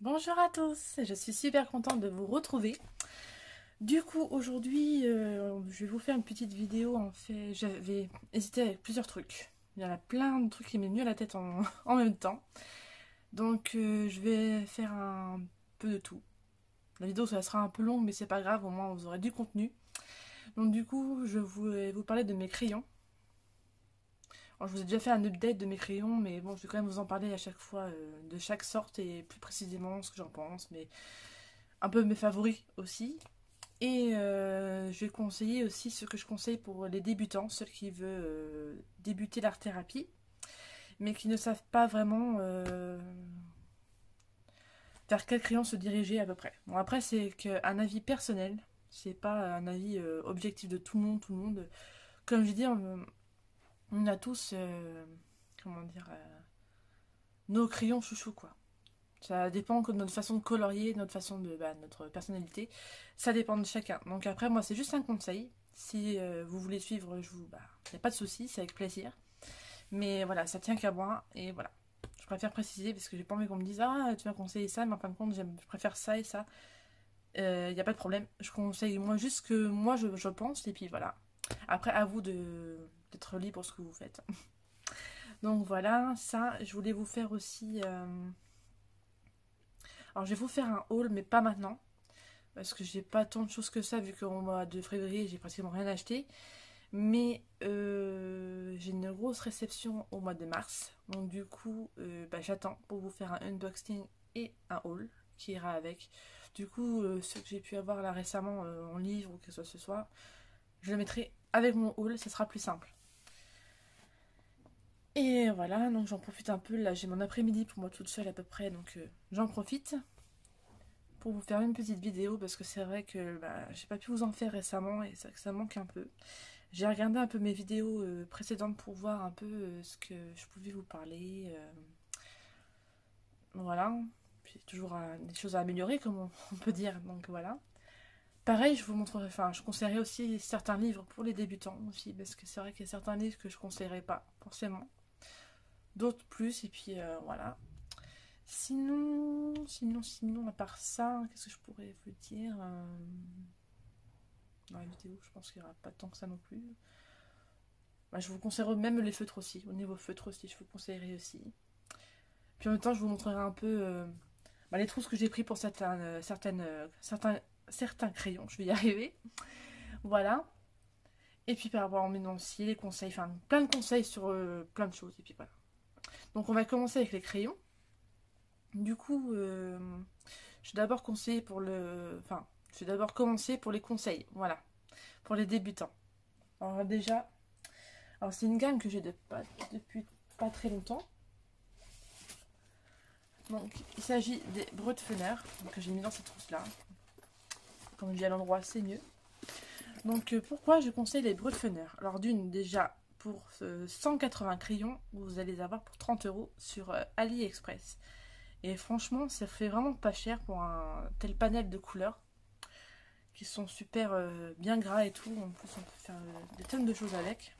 Bonjour à tous, je suis super contente de vous retrouver. Du coup, aujourd'hui, je vais vous faire une petite vidéo. En fait, j'avais hésité avec plusieurs trucs. Il y en a plein de trucs qui m'est venu à la tête en même temps. Donc, je vais faire un peu de tout. La vidéo, ça sera un peu longue, mais c'est pas grave, au moins vous aurez du contenu. Donc, du coup, je voulais vous parler de mes crayons. Alors, je vous ai déjà fait un update de mes crayons, mais bon, je vais quand même vous en parler à chaque fois de chaque sorte et plus précisément ce que j'en pense, mais un peu mes favoris aussi. Et je vais conseiller aussi ce que je conseille pour les débutants, ceux qui veulent débuter l'art thérapie, mais qui ne savent pas vraiment vers quel crayon se diriger à peu près. Bon, après, c'est qu'un avis personnel, c'est pas un avis objectif de tout le monde, tout le monde. Comme je dis, on a tous, comment dire, nos crayons chouchou, quoi. Ça dépend de notre façon de colorier, de notre façon de notre personnalité. Ça dépend de chacun. Donc après, moi, c'est juste un conseil. Si vous voulez suivre, il n'y a pas de souci, c'est avec plaisir. Mais voilà, ça tient qu'à moi. Et voilà. Je préfère préciser parce que j'ai pas envie qu'on me dise ah, tu m'as conseillé ça, mais en fin de compte, je préfère ça et ça. Il n'y a pas de problème. Je conseille moi juste ce que moi je pense. Et puis voilà. Après, à vous d'être libre pour ce que vous faites. Donc voilà, ça, je voulais vous faire aussi. Alors je vais vous faire un haul, mais pas maintenant. Parce que j'ai pas tant de choses que ça, vu qu'au mois de février, j'ai pratiquement rien acheté. Mais j'ai une grosse réception au mois de mars. Donc du coup, j'attends pour vous faire un unboxing et un haul qui ira avec. Du coup, ce que j'ai pu avoir là récemment en livre ou que ce soit, je le mettrai avec mon haul, ça sera plus simple. Et voilà, donc j'en profite un peu. Là, j'ai mon après-midi pour moi toute seule à peu près, donc j'en profite pour vous faire une petite vidéo parce que c'est vrai que j'ai pas pu vous en faire récemment et ça manque un peu. J'ai regardé un peu mes vidéos précédentes pour voir un peu ce que je pouvais vous parler. Voilà, j'ai toujours des choses à améliorer comme on peut dire, donc voilà. Pareil, je vous montrerai, enfin je conseillerais aussi certains livres pour les débutants aussi parce que c'est vrai qu'il y a certains livres que je conseillerais pas forcément, d'autres plus et puis voilà. Sinon, à part ça, qu'est-ce que je pourrais vous dire dans la vidéo, je pense qu'il n'y aura pas tant que ça non plus. Je vous conseillerais même les feutres aussi. Au niveau feutre aussi, je vous conseillerais aussi. Puis en même temps, je vous montrerai un peu les trousses que j'ai pris pour certains crayons. Je vais y arriver. Voilà. Et puis par rapport au ménancier, les conseils, enfin plein de conseils sur plein de choses. Et puis voilà. Donc on va commencer avec les crayons. Du coup, je vais d'abord conseiller pour le. Enfin, je vais d'abord commencer pour les conseils. Voilà. Pour les débutants. Alors déjà. Alors c'est une gamme que j'ai depuis pas très longtemps. Donc il s'agit des Brutfener, que j'ai mis dans cette trousse-là. Comme je dis à l'endroit, c'est mieux. Donc pourquoi je conseille les Brutfener? Alors d'une, déjà, pour 180 crayons, vous allez les avoir pour 30 € sur AliExpress. Et franchement, ça fait vraiment pas cher pour un tel panel de couleurs qui sont super bien gras et tout. En plus, on peut faire des tonnes de choses avec.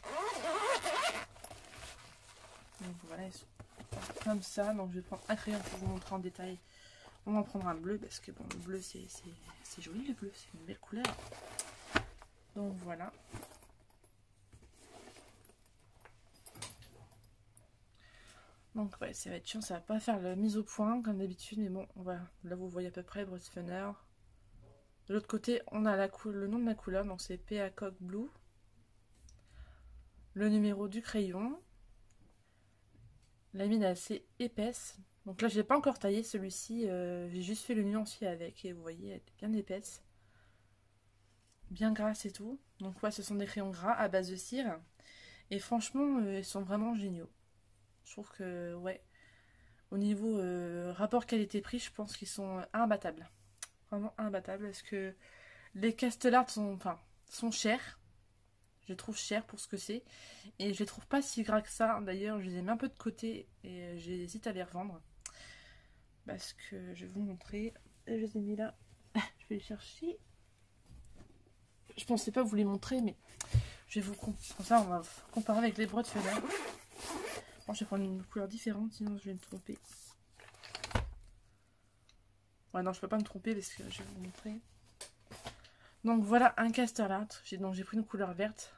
Donc voilà, ils sont comme ça. Donc je vais prendre un crayon pour vous montrer en détail. On va en prendre un bleu parce que bon, le bleu c'est joli, le bleu, c'est une belle couleur. Donc voilà. Donc ouais, ça va être chiant, ça va pas faire la mise au point comme d'habitude, mais bon, voilà. Là vous voyez à peu près Brutfener. De l'autre côté, on a le nom de la couleur, donc c'est Peacock Blue. Le numéro du crayon. La mine est assez épaisse. Donc là, je l'ai pas encore taillé celui-ci. J'ai juste fait le nuancier avec. Et vous voyez, elle est bien épaisse. Bien grasse et tout. Donc ouais, ce sont des crayons gras à base de cire. Et franchement, ils sont vraiment géniaux. Je trouve que, ouais, au niveau rapport qualité-prix, je pense qu'ils sont imbattables. Vraiment imbattables. Parce que les Castellart sont chers. Je les trouve chers pour ce que c'est. Et je les trouve pas si gras que ça. D'ailleurs, je les ai mis un peu de côté et j'hésite à les revendre. Parce que je vais vous montrer. Je les ai mis là. Je vais les chercher. Je pensais pas vous les montrer, mais je vais vous comme ça, on va comparer avec les Brutfener. Bon, je vais prendre une couleur différente, sinon je vais me tromper. Ouais, non, je peux pas me tromper parce que je vais vous montrer. Donc voilà un Castellart. Donc j'ai pris une couleur verte.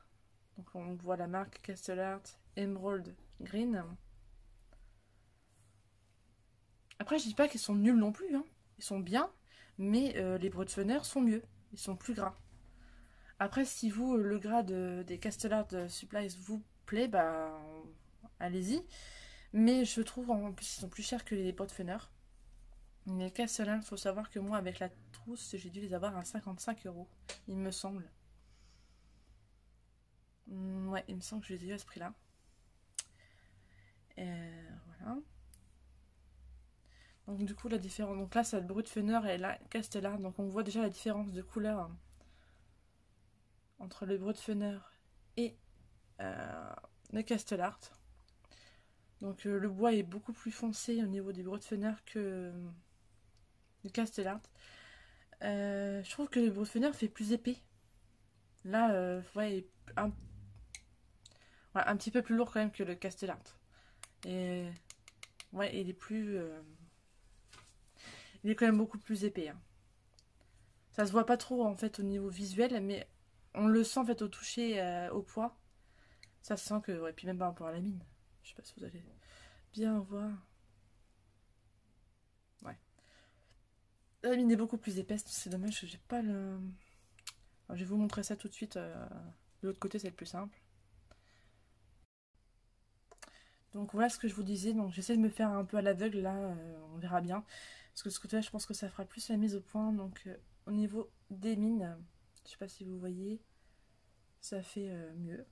Donc on voit la marque Castellart Emerald Green. Après, je dis pas qu'ils sont nuls non plus, hein. Ils sont bien, mais les Brutfener sont mieux. Ils sont plus gras. Après, si vous, le gras des Castellart Supplies vous plaît, bah allez-y. Mais je trouve en plus ils sont plus chers que les Brutfener. Les Castellart, il faut savoir que moi, avec la trousse, j'ai dû les avoir à 55 €, il me semble. Ouais, il me semble que je les ai eu à ce prix-là. Voilà. Donc du coup la différence, donc là c'est le Brutfener et la Castellart, donc on voit déjà la différence de couleur entre le Brutfener et le Castellart. Donc le bois est beaucoup plus foncé au niveau des Brutfener que le Castellart. Je trouve que le Brutfener fait plus épais. Là, ouais, un petit peu plus lourd quand même que le Castellart. Et ouais, il est quand même beaucoup plus épais, hein. Ça se voit pas trop en fait au niveau visuel, mais on le sent en fait au toucher, au poids. Ça se sent que, ouais, puis même par rapport à la mine. Je sais pas si vous allez bien voir. Ouais. La mine est beaucoup plus épaisse, c'est dommage que j'ai pas le... Alors, je vais vous montrer ça tout de suite. De l'autre côté, c'est le plus simple. Donc voilà ce que je vous disais. Donc j'essaie de me faire un peu à l'aveugle là, on verra bien. Parce que de ce côté-là, je pense que ça fera plus la mise au point. Donc au niveau des mines, je sais pas si vous voyez, ça fait mieux.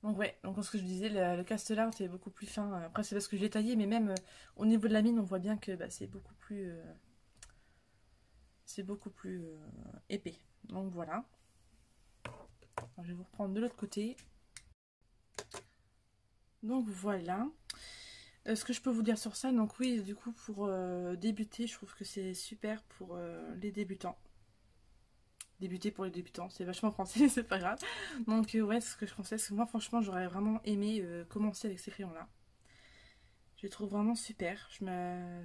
Donc ouais, donc ce que je disais, le Castellart est beaucoup plus fin. Après c'est parce que je l'ai taillé, mais même au niveau de la mine, on voit bien que bah, c'est beaucoup plus épais. Donc voilà. Alors, je vais vous reprendre de l'autre côté. Donc voilà. Ce que je peux vous dire sur ça, donc oui, du coup pour débuter, je trouve que c'est super pour les débutants. Débuter pour les débutants, c'est vachement français, c'est pas grave. Donc ouais, c'est ce que je pensais, parce que moi franchement j'aurais vraiment aimé commencer avec ces crayons-là. Je les trouve vraiment super.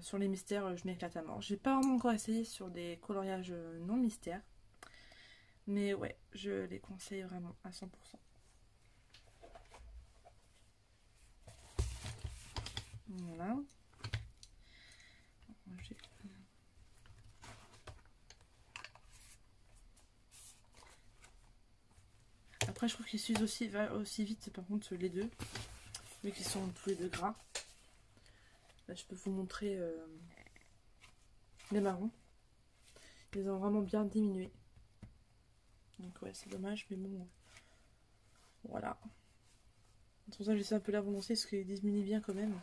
Sur les mystères, je m'éclate à mort. J'ai pas vraiment encore essayé sur des coloriages non mystères. Mais ouais, je les conseille vraiment à 100%. Voilà. Après, je trouve qu'ils s'usent aussi vite, par contre, les deux. Vu qu'ils sont tous les deux gras. Là, je peux vous montrer les marrons. Ils ont vraiment bien diminué. Donc ouais, c'est dommage, mais bon. Voilà. C'est pour ça que j'essaie un peu l'avancer, parce qu'ils diminuent bien quand même.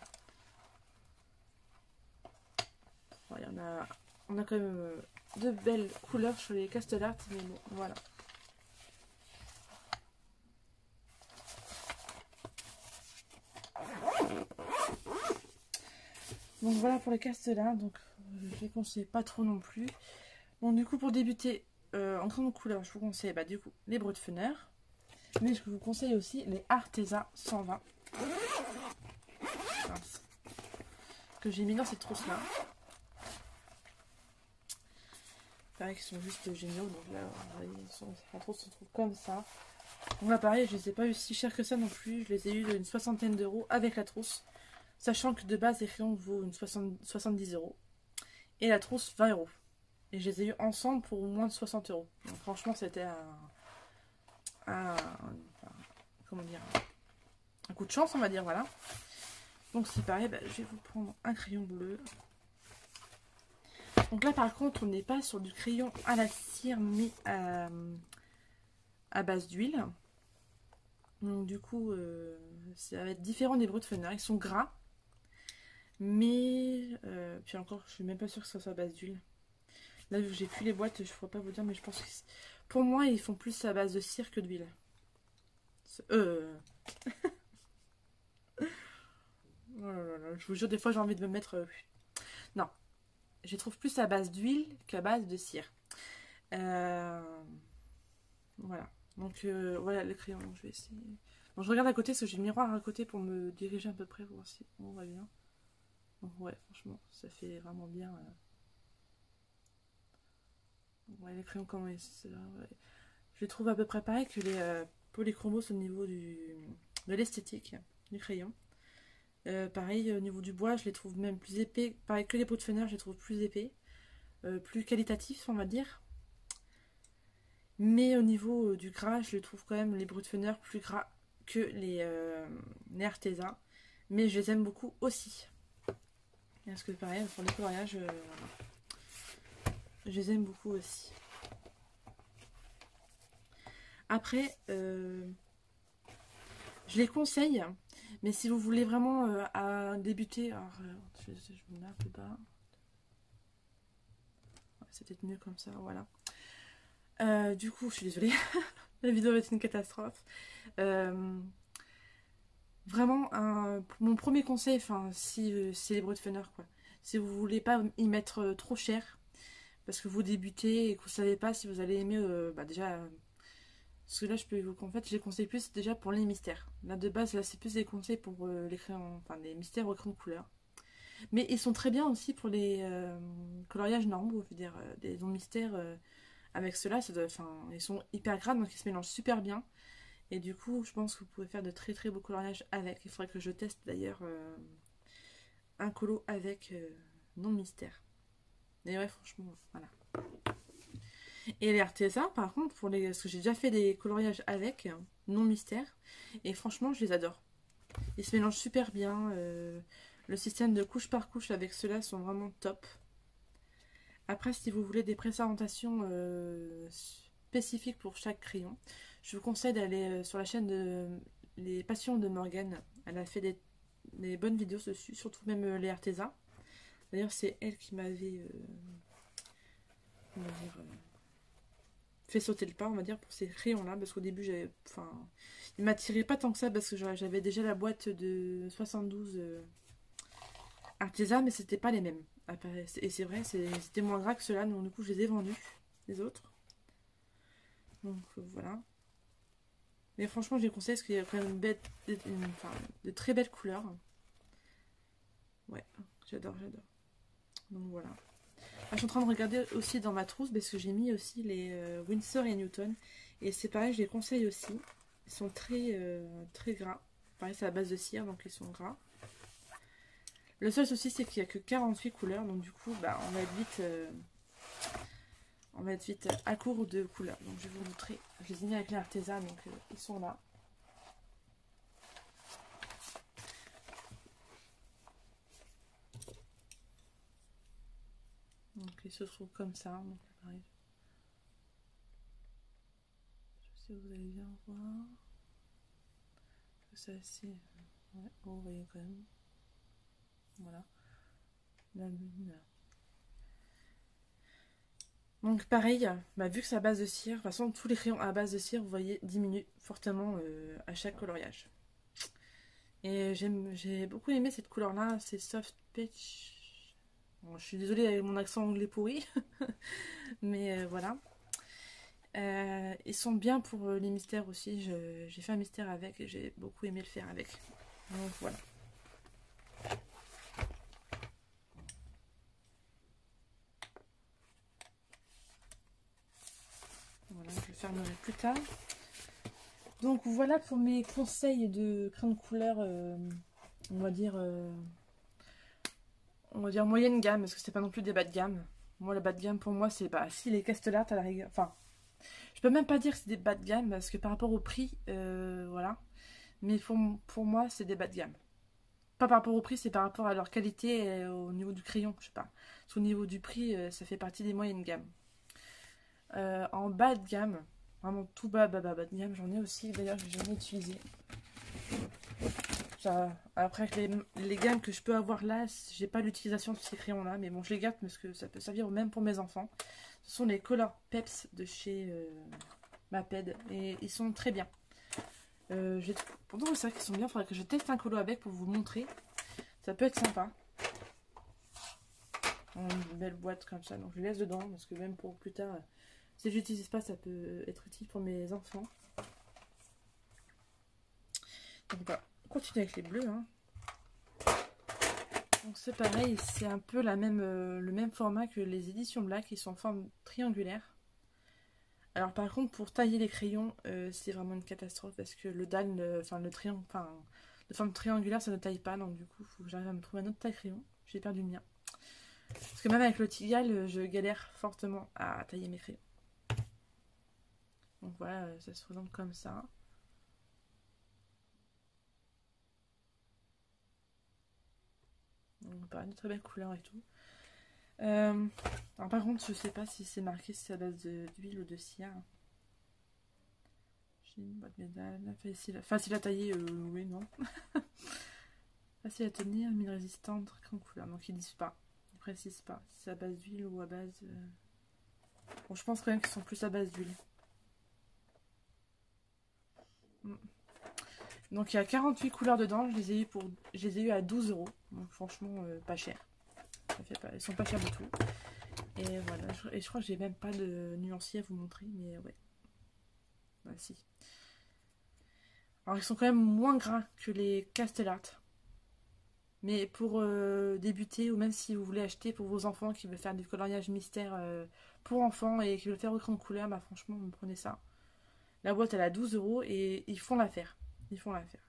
Bon, on a quand même de belles couleurs sur les Castellart, mais bon, voilà. Donc voilà pour les Castellart, donc je les conseille pas trop non plus. Bon, du coup, pour débuter en grande couleur, je vous conseille du coup les Brutfener. Mais je vous conseille aussi les Arteza 120. Que j'ai mis dans cette trousse-là. Pareil, qu'ils sont juste géniaux. Donc là, vous voyez, la trousse se trouve comme ça. Donc là, pareil, je les ai pas eu si cher que ça non plus. Je les ai eu d'une 60aine d'euros avec la trousse. Sachant que de base, les crayons vaut une 70 €. Et la trousse, 20 €. Et je les ai eu ensemble pour moins de 60 €. Donc franchement, c'était comment dire, un coup de chance, on va dire, voilà. Donc c'est pareil, je vais vous prendre un crayon bleu. Donc là, par contre, on n'est pas sur du crayon à la cire, mais à base d'huile. Donc du coup, ça va être différent des Brutfener. Ils sont gras. Mais, puis encore, je suis même pas sûre que ça soit à base d'huile. Là, vu que j'ai plus les boîtes, je ne pourrais pas vous dire, mais je pense que pour moi, ils font plus à base de cire que d'huile. Oh là là, je vous jure, des fois, j'ai envie de me mettre... Non, je les trouve plus à base d'huile qu'à base de cire. Voilà. Donc, voilà le crayon. Donc, je vais essayer. Donc, je regarde à côté, parce que j'ai le miroir à côté pour me diriger à peu près, pour voir si on va bien. Ouais, franchement, ça fait vraiment bien. Ouais, les crayons, comment ils... ouais. Je les trouve à peu près pareil que les polychromos au niveau de l'esthétique du crayon. Pareil, au niveau du bois, je les trouve même plus épais. Pareil que les pots de Fener, je les trouve plus épais. Plus qualitatifs, on va dire. Mais au niveau du gras, je les trouve quand même, les brut Fener, plus gras que les Arteza. Mais je les aime beaucoup aussi. Parce que pareil, pour les coloriages, voilà. Je les aime beaucoup aussi. Après, je les conseille, mais si vous voulez vraiment à débuter, alors, je me mets un peu bas. Ouais, c'est peut-être mieux comme ça, voilà. Du coup, je suis désolée, la vidéo va être une catastrophe. Vraiment, mon premier conseil, enfin, si c'est les brut Fener, quoi. Si vous voulez pas y mettre trop cher, parce que vous débutez et que vous savez pas si vous allez aimer, déjà. Parce que là, je peux vous en fait, je les conseille plus déjà pour les mystères. Là, de base, là, c'est plus des conseils pour les crayons, enfin, les mystères au crayon de couleur. Mais ils sont très bien aussi pour les coloriages normaux, je veux dire, des dons mystères. Avec ceux-là, ils sont hyper gras, donc ils se mélangent super bien. Et du coup, je pense que vous pouvez faire de très très beaux coloriages avec. Il faudrait que je teste d'ailleurs un colo avec non mystère. Et ouais, franchement, voilà. Et les Arteza, par contre, parce que j'ai déjà fait des coloriages avec, non mystère, et franchement, je les adore. Ils se mélangent super bien. Le système de couche par couche avec ceux-là sont vraiment top. Après, si vous voulez des présentations spécifiques pour chaque crayon, je vous conseille d'aller sur la chaîne de Les Passions de Morgane. Elle a fait des bonnes vidéos dessus, surtout même les Arteza. D'ailleurs, c'est elle qui m'avait fait sauter le pas, on va dire, pour ces crayons-là, parce qu'au début, il m'attirait pas tant que ça, parce que j'avais déjà la boîte de 72 Arteza, mais c'était pas les mêmes. Et c'est vrai, c'était moins gras que ceux-là, donc du coup, je les ai vendus, les autres. Donc voilà. Mais franchement, je les conseille, parce qu'il y a quand même de très belles couleurs. Ouais, j'adore. Donc voilà. Je suis en train de regarder aussi dans ma trousse parce que j'ai mis aussi les Winsor et Newton. Et c'est pareil, je les conseille aussi. Ils sont très, très gras. Pareil, c'est à base de cire, donc ils sont gras. Le seul souci, c'est qu'il n'y a que 48 couleurs. Donc du coup, on va être vite à court de couleurs. Donc je vais vous montrer. Je les ai mis avec les Arteza, donc ils sont là. Donc ils se trouvent comme ça. Donc pareil. Je sais si vous allez bien voir. C'est assez... Ouais, vous voyez quand même. Voilà. La lune. Donc pareil, vu que c'est à base de cire, de toute façon tous les crayons à base de cire, vous voyez, diminuent fortement à chaque coloriage. Et j'ai beaucoup aimé cette couleur-là, c'est Soft Peach. Bon, je suis désolée avec mon accent anglais pourri, mais voilà. Ils sont bien pour les mystères aussi, j'ai fait un mystère avec et j'ai beaucoup aimé le faire avec. Donc voilà. Voilà, je le fermerai plus tard. Donc voilà pour mes conseils de crayon de couleur, on va dire moyenne gamme, parce que c'est pas non plus des bas de gamme. Moi, la bas de gamme pour moi, c'est si les Castellart à la rigueur. Enfin, je peux même pas dire que c'est des bas de gamme parce que par rapport au prix, voilà. Mais pour moi, c'est des bas de gamme. Pas par rapport au prix, c'est par rapport à leur qualité et au niveau du crayon, je sais pas. Au niveau du prix, ça fait partie des moyennes gammes. En bas de gamme, vraiment tout bas de gamme, j'en ai aussi. D'ailleurs, je n'ai jamais utilisé. Après, avec les gammes que je peux avoir là, j'ai pas l'utilisation de ces crayons là, mais bon, je les garde parce que ça peut servir même pour mes enfants. Ce sont les Color Peps de chez Maped et ils sont très bien. Pourtant, c'est vrai qu'ils sont bien. Il faudrait que je teste un colo avec pour vous montrer. Ça peut être sympa. Une belle boîte comme ça, donc je les laisse dedans parce que même pour plus tard, si je l'utilise pas, ça peut être utile pour mes enfants. Donc voilà, on continue avec les bleus. Hein. Donc Donc c'est pareil, c'est un peu le même format que les éditions Black, ils sont en forme triangulaire. Alors par contre pour tailler les crayons, c'est vraiment une catastrophe parce que le dalle, enfin le triangle, enfin de forme triangulaire ça ne taille pas, donc du coup il faut que j'arrive à me trouver un autre taille crayon. J'ai perdu le mien. Parce que même avec le Tigal, je galère fortement à tailler mes crayons. Donc voilà, ça se présente comme ça. Donc pareil, de très belles couleurs et tout. Alors par contre, je sais pas si c'est marqué si c'est à base d'huile ou de cire. J'ai une boîte métal, facile à tailler, oui, non. Facile à tenir, mine résistante, grande couleur. Donc ils disent pas, ils précisent pas si c'est à base d'huile ou à base. Bon, je pense quand même qu'ils sont plus à base d'huile. Donc il y a 48 couleurs dedans, je les ai eu à 12 €. Donc franchement, pas cher. Ils sont pas chers du tout. Et voilà, et je crois que j'ai même pas de nuancier à vous montrer, mais ouais. Bah si. Alors ils sont quand même moins gras que les Castellart. Mais pour débuter, ou même si vous voulez acheter pour vos enfants qui veulent faire du coloriage mystère pour enfants et qui veulent faire autre couleur, bah franchement, vous prenez ça. La boîte elle a 12 € et ils font l'affaire. Ils font l'affaire.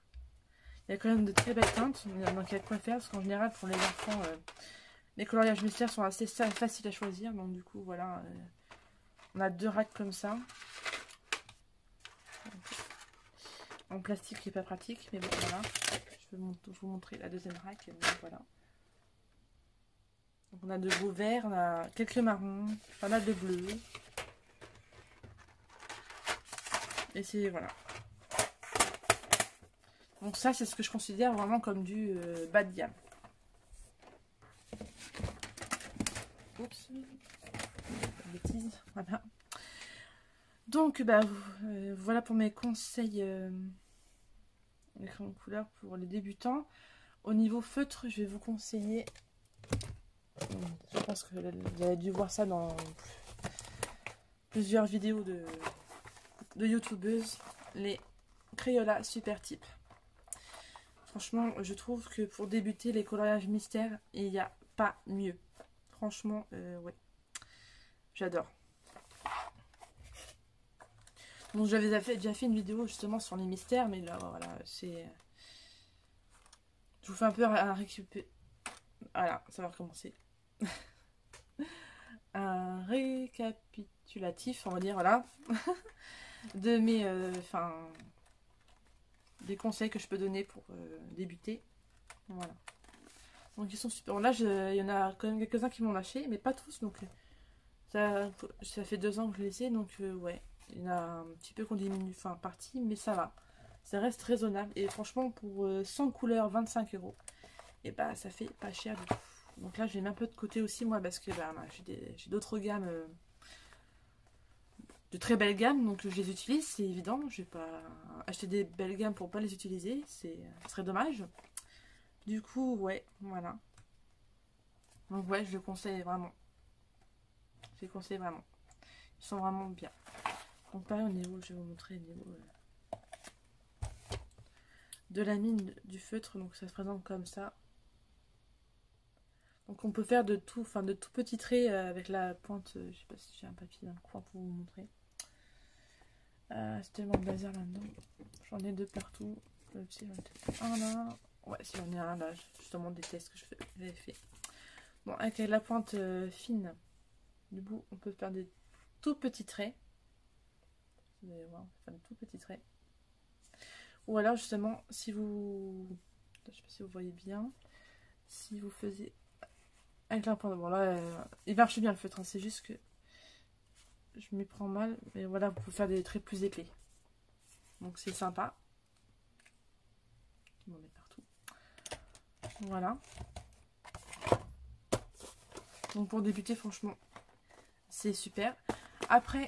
Il y a quand même de très belles teintes, donc il y a de quoi faire, parce qu'en général pour les enfants, les coloriages mystères sont assez faciles à choisir. Donc du coup voilà, on a 2 racks comme ça. En plastique qui n'est pas pratique, mais bon voilà. Je vais vous montrer la deuxième rack. Donc, voilà. Donc, on a de beaux verts, on a quelques marrons, pas mal de bleus. Et c'est voilà. Donc ça c'est ce que je considère vraiment comme du bas de gamme. Oups. Bêtise. Voilà. Donc bah voilà pour mes conseils les crayons de couleur pour les débutants. Au niveau feutre, je vais vous conseiller, je pense que vous avez dû voir ça dans plusieurs vidéos de youtubeuses, les Crayola Super Type. Franchement, je trouve que pour débuter les coloriages mystères, il n'y a pas mieux. Franchement, ouais, j'adore. Donc j'avais déjà fait une vidéo justement sur les mystères, mais là voilà, c'est... Je vous fais un peu un récupérer... Voilà, ça va recommencer. Un récapitulatif, on va dire, voilà. De mes... des conseils que je peux donner pour débuter. Voilà. Donc ils sont super. Bon, là, il y en a quand même quelques-uns qui m'ont lâché, mais pas tous. Donc ça fait 2 ans que je les ai, donc ouais. Il y en a un petit peu qu'on diminue, enfin partie, mais ça va. Ça reste raisonnable. Et franchement, pour 100 couleurs, 25 €, et bah ça fait pas cher du tout. Donc là, j'ai mis un peu de côté aussi, moi, parce que bah, j'ai d'autres gammes, de très belles gammes, donc je les utilise, c'est évident. Je vais pas acheter des belles gammes pour pas les utiliser, ce serait dommage. Du coup, ouais, voilà. Donc ouais, je le conseille vraiment. Je les conseille vraiment. Ils sont vraiment bien. Donc pareil au niveau, je vais vous montrer au niveau de la mine du feutre. Donc ça se présente comme ça. Donc on peut faire de tout, enfin de tout petits traits avec la pointe. Je sais pas si j'ai un papier dans le coin pour vous montrer. C'est tellement de laser là-dedans. J'en ai 2 partout. Un là. Ouais, si j'en ai un là, justement des tests que j'avais fait. Bon, avec la pointe fine du bout, on peut faire des tout petits traits. Vous allez voir, on peut faire des tout petits traits. Ou alors justement, si vous... Je sais pas si vous voyez bien. Si vous faisiez... Avec la pointe... Bon là, il marche bien le feutre, hein, c'est juste que... Je m'y prends mal. Mais voilà, vous pouvez faire des traits plus épais. Donc c'est sympa. On en met partout. Voilà. Donc pour débuter, franchement, c'est super. Après,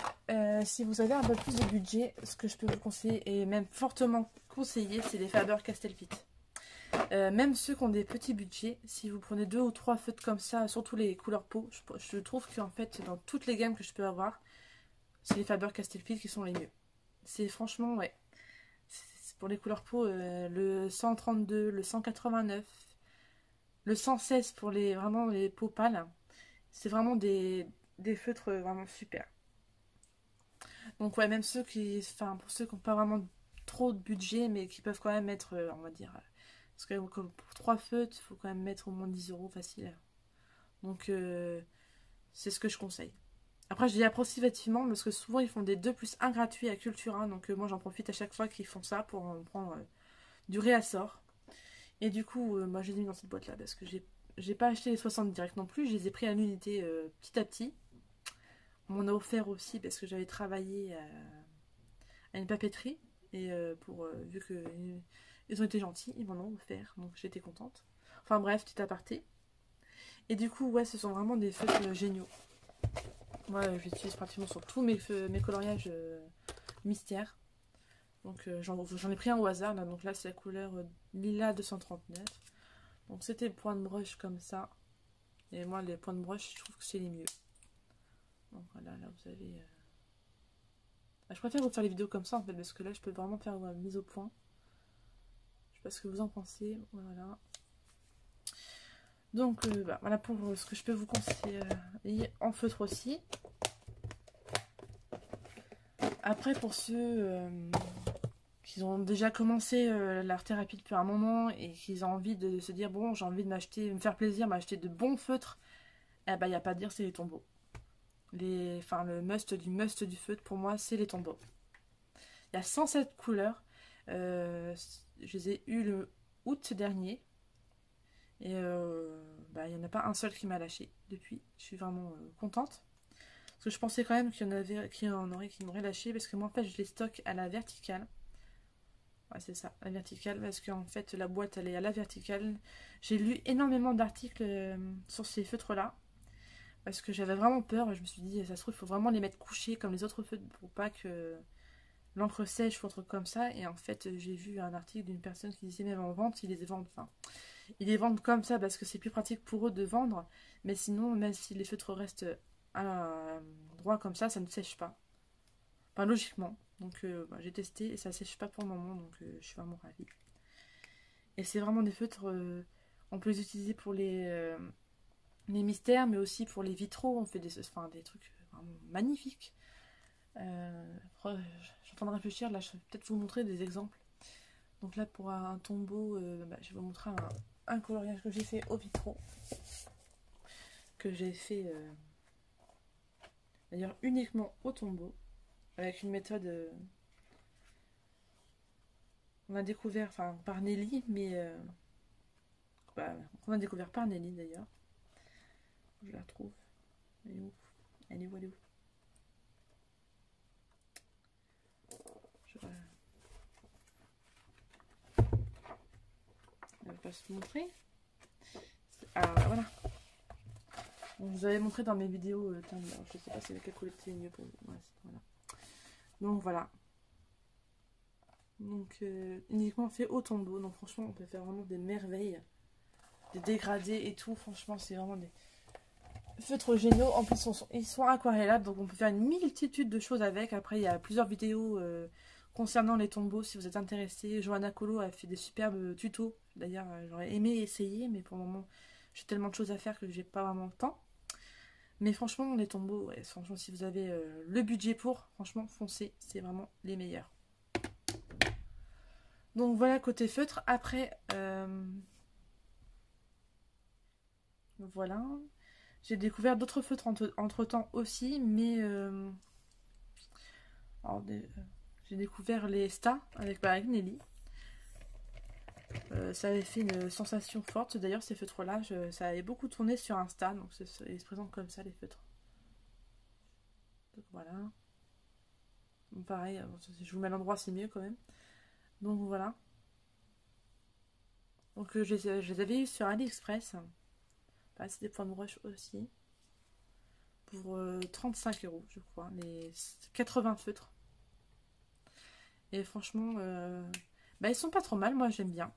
si vous avez un peu plus de budget, ce que je peux vous conseiller, et même fortement conseiller, c'est les Faber-Castell-Fit. Même ceux qui ont des petits budgets, si vous prenez 2 ou 3 feutres comme ça, surtout les couleurs peau, je trouve qu'en fait, dans toutes les gammes que je peux avoir, c'est les Faber-Castell-Fit qui sont les mieux. C'est franchement, ouais. Pour les couleurs peau, le 132, le 189, Le 116 pour vraiment les peaux pâles. C'est vraiment des feutres vraiment super. Donc ouais, même ceux qui... Enfin, pour ceux qui n'ont pas vraiment trop de budget, mais qui peuvent quand même mettre, on va dire... Parce que pour 3 feutres, il faut quand même mettre au moins 10 € facile. Donc c'est ce que je conseille. Après, je dis approximativement parce que souvent ils font des 2 plus 1 gratuit à Cultura. Donc moi j'en profite à chaque fois qu'ils font ça pour en prendre du réassort. Et du coup, moi je les ai mis dans cette boîte là parce que j'ai pas acheté les 60 direct non plus. Je les ai pris à l'unité petit à petit. On m'en a offert aussi parce que j'avais travaillé à une papeterie. Et vu que ils ont été gentils, ils m'en ont offert. Donc j'étais contente. Enfin bref, petit aparté. Et du coup, ouais, ce sont vraiment des feutres géniaux. Moi, je l'utilise pratiquement sur tous mes coloriages mystères. Donc j'en ai pris un au hasard. Là. Donc là, c'est la couleur Lila 239. Donc c'était le point de brush comme ça. Et moi, les points de brush, je trouve que c'est les mieux. Donc voilà, là vous avez... je préfère vous faire les vidéos comme ça en fait, parce que là, je peux vraiment faire ma mise au point. Je sais pas ce que vous en pensez. Voilà. Donc voilà pour ce que je peux vous conseiller en feutre aussi. Après pour ceux qui ont déjà commencé leur thérapie depuis un moment et qui ont envie de se dire bon j'ai envie de me faire plaisir, m'acheter de bons feutres, eh ben il n'y a pas à dire, c'est les tombeaux. Le must du feutre pour moi c'est les tombeaux. Il y a 107 couleurs, je les ai eu le août dernier. Et il n'y en a pas un seul qui m'a lâché depuis. Je suis vraiment contente. Parce que je pensais quand même qu'il y en aurait qui m'auraient lâché. Parce que moi en fait je les stocke à la verticale. Ouais c'est ça, la verticale. Parce qu'en fait la boîte elle est à la verticale. J'ai lu énormément d'articles sur ces feutres là. Parce que j'avais vraiment peur. Je me suis dit ça se trouve il faut vraiment les mettre couchés comme les autres feutres. Pour pas que l'encre sèche ou un truc comme ça. Et en fait j'ai vu un article d'une personne qui disait même en vente ils les vendent. Enfin... Ils les vendent comme ça parce que c'est plus pratique pour eux de vendre. Mais sinon, même si les feutres restent droit comme ça ne sèche pas. Enfin, logiquement. Donc, j'ai testé et ça ne sèche pas pour le moment. Donc, je suis vraiment ravie. Et c'est vraiment des feutres... on peut les utiliser pour les mystères, mais aussi pour les vitraux. On fait des trucs vraiment magnifiques. Je suis en train de réfléchir. Là, je vais peut-être vous montrer des exemples. Donc là, pour un tombeau, je vais vous montrer un coloriage que j'ai fait au vitraux. Que j'ai fait d'ailleurs uniquement au tombeau. Avec une méthode... on a découvert, par Nelly, mais... on a découvert par Nelly d'ailleurs. Je la retrouve. Elle est où? Elle est où? Elle est où? Elle va pas se montrer. Alors voilà. Je vous avais montré dans mes vidéos, je sais pas c'est laquelle couleur est mieux pour vous. Ouais, voilà. Donc voilà. Donc uniquement fait au tombeau. Donc franchement on peut faire vraiment des merveilles. Des dégradés et tout. Franchement c'est vraiment des feutres géniaux. En plus ils sont aquarellables. Donc on peut faire une multitude de choses avec. Après il y a plusieurs vidéos concernant les tombeaux si vous êtes intéressé. Johanna Colo a fait des superbes tutos. D'ailleurs j'aurais aimé essayer. Mais pour le moment j'ai tellement de choses à faire que j'ai pas vraiment le temps. Mais franchement, les tombeaux, ouais, franchement, si vous avez le budget pour, franchement, foncez, c'est vraiment les meilleurs. Donc voilà, côté feutre. Après, voilà. J'ai découvert d'autres feutres entre temps aussi, mais j'ai découvert les Sta avec Nelly. Ça avait fait une sensation forte. D'ailleurs, ces feutres-là, ça avait beaucoup tourné sur Insta. Donc, ils se présentent comme ça, les feutres. Donc, voilà. Donc, pareil, je vous mets à l'endroit, c'est mieux quand même. Donc, voilà. Donc, je les avais eu sur AliExpress. Pareil, c'est des points de brush aussi. Pour 35 €, je crois. Les 80 feutres. Et franchement, ils sont pas trop mal. Moi, j'aime bien.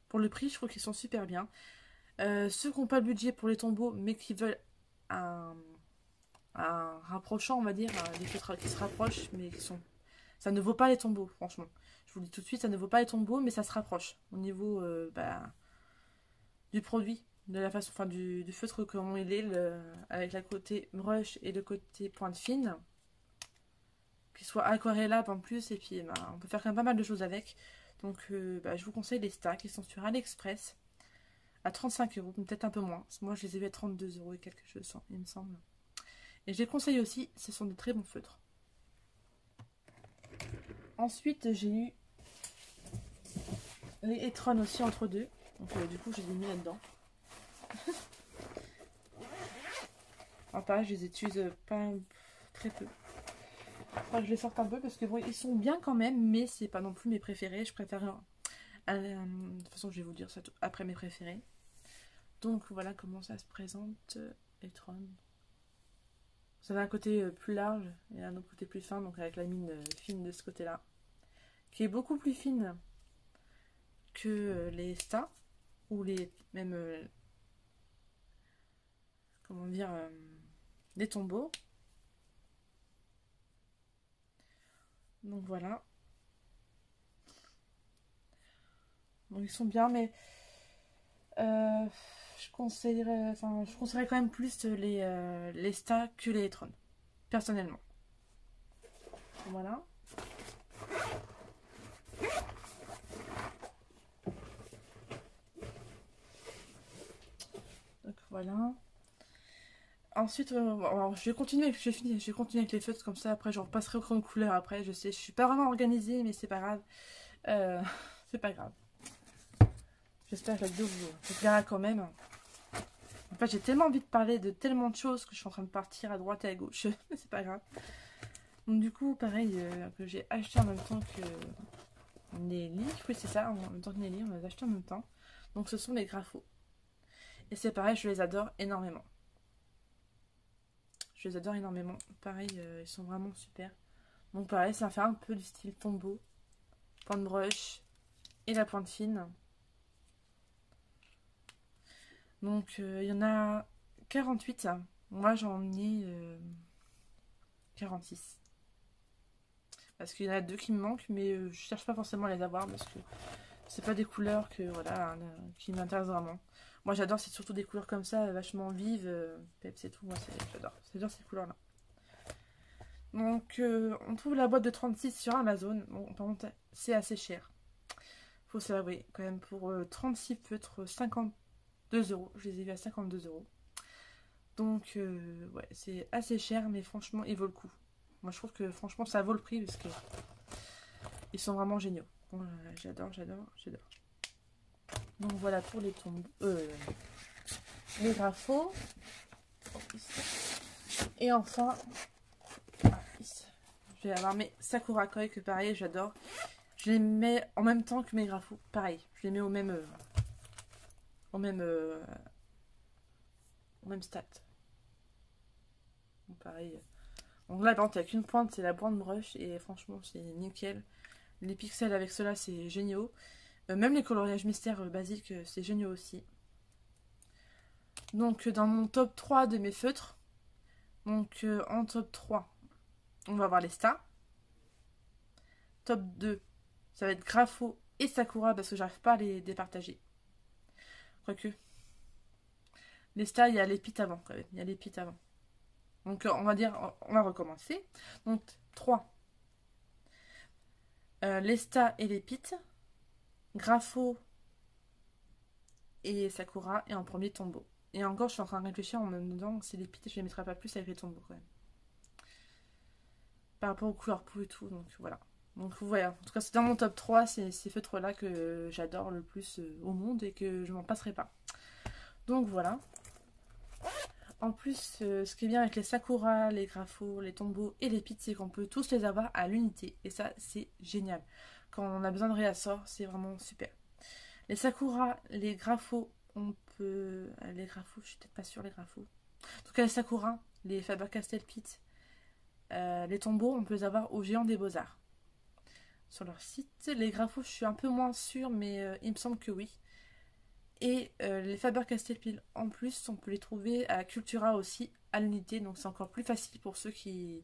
Pour le prix, je trouve qu'ils sont super bien. Ceux qui n'ont pas le budget pour les tombeaux, mais qui veulent un rapprochant, on va dire, des feutres qui se rapprochent, mais qui sont... Ça ne vaut pas les tombeaux, franchement. Je vous le dis tout de suite, ça ne vaut pas les tombeaux, mais ça se rapproche. Au niveau du produit, de la façon, enfin du feutre comment il est, avec la côté brush et le côté pointe fine, qui soit aquarellable en plus, et puis bah, on peut faire quand même pas mal de choses avec. Donc bah, je vous conseille les stacks, ils sont sur AliExpress à 35 euros, peut-être un peu moins. Moi je les ai vus à 32 euros et quelque chose, il me semble. Et je les conseille aussi, ce sont de très bons feutres. Ensuite j'ai eu les Etron aussi entre deux, donc du coup je les ai mis là-dedans. Alors pareil, je les utilise pas très peu. Enfin, je les sorte un peu parce que bon, ils sont bien quand même, mais c'est pas non plus mes préférés. Je préfère. De toute façon, je vais vous dire ça après mes préférés. Donc voilà comment ça se présente, Etron. Vous avez un côté plus large et un autre côté plus fin, donc avec la mine fine de ce côté-là, qui est beaucoup plus fine que les Sta ou les même comment dire les tombeaux. Donc voilà. Donc ils sont bien, mais je conseillerais quand même plus les Sta que les Etron, personnellement. Voilà. Donc voilà. Ensuite, je vais continuer, je vais continuer avec les feutres comme ça. Après, je repasserai au crayon de couleur. Après, je sais, je suis pas vraiment organisée, mais c'est pas grave. C'est pas grave. J'espère que la vidéo vous plaira quand même. En fait, j'ai tellement envie de parler de tellement de choses que je suis en train de partir à droite et à gauche. C'est pas grave. Donc du coup, pareil, que j'ai acheté en même temps que Nelly. Oui, c'est ça, en même temps que Nelly, on les a achetés en même temps. Donc ce sont les Graphos. Et c'est pareil, je les adore énormément. Je les adore énormément. Pareil, ils sont vraiment super. Donc pareil, ça fait un peu du style tombeau. Pointe brush et la pointe fine. Donc il y en a 48. Moi j'en ai 46. Parce qu'il y en a deux qui me manquent, mais je cherche pas forcément à les avoir parce que c'est pas des couleurs que voilà qui m'intéressent vraiment. Moi j'adore, c'est surtout des couleurs comme ça, vachement vives, peps et tout. Moi j'adore ces couleurs là. Donc on trouve la boîte de 36 sur Amazon. Bon, par contre c'est assez cher. Faut s'avouer quand même, pour 36 feutres, 52 euros. Je les ai vus à 52 euros. Donc ouais, c'est assez cher, mais franchement il vaut le coup. Moi je trouve que franchement ça vaut le prix parce que ils sont vraiment géniaux. Bon, j'adore. Donc voilà pour les tombes, les Graphos. Et enfin, je vais avoir mes Sakura Koi que pareil j'adore. Je les mets en même temps que mes Graphos. Pareil, je les mets au même stat. Donc pareil. Donc là, par contre, il n'y a qu'une pointe, c'est la pointe brush. Et franchement, c'est nickel. Les pixels avec cela, c'est géniaux. Même les coloriages mystères basiques, c'est géniaux aussi. Donc, dans mon top 3 de mes feutres, donc en top 3, on va avoir les stars. Top 2, ça va être Graphos et Sakura parce que j'arrive pas à les départager. Quoique. Les stars, il y a les pits avant quand même. Il y a les pits avant. Donc, on va dire, on va recommencer. Donc, 3. Les stars et les pits. Graphos et Sakura. Et en premier, tombeau. Et encore, je suis en train de réfléchir en même temps. C'est les pits, je les mettrai pas plus avec les tombeaux quand même. Par rapport aux couleurs peau et tout. Donc, voilà. Donc, voilà. En tout cas, c'est dans mon top 3. C'est ces feutres-là que j'adore le plus au monde et que je m'en passerai pas. Donc, voilà. En plus, ce qui est bien avec les Sakura, les Graphos, les tombeaux et les pits, c'est qu'on peut tous les avoir à l'unité. Et ça, c'est génial. Quand on a besoin de réassort, c'est vraiment super. Les Sakura, les Graphos, on peut... Les Graphos, je suis peut-être pas sûre, les Graphos. En tout cas, les Sakura, les Faber-Castell pits, les tombeaux, on peut les avoir au Géant des Beaux-Arts. Sur leur site. Les Graphos, je suis un peu moins sûre, mais il me semble que oui. Et les Faber-Castell piles en plus, on peut les trouver à Cultura aussi, à l'unité. Donc c'est encore plus facile pour ceux qui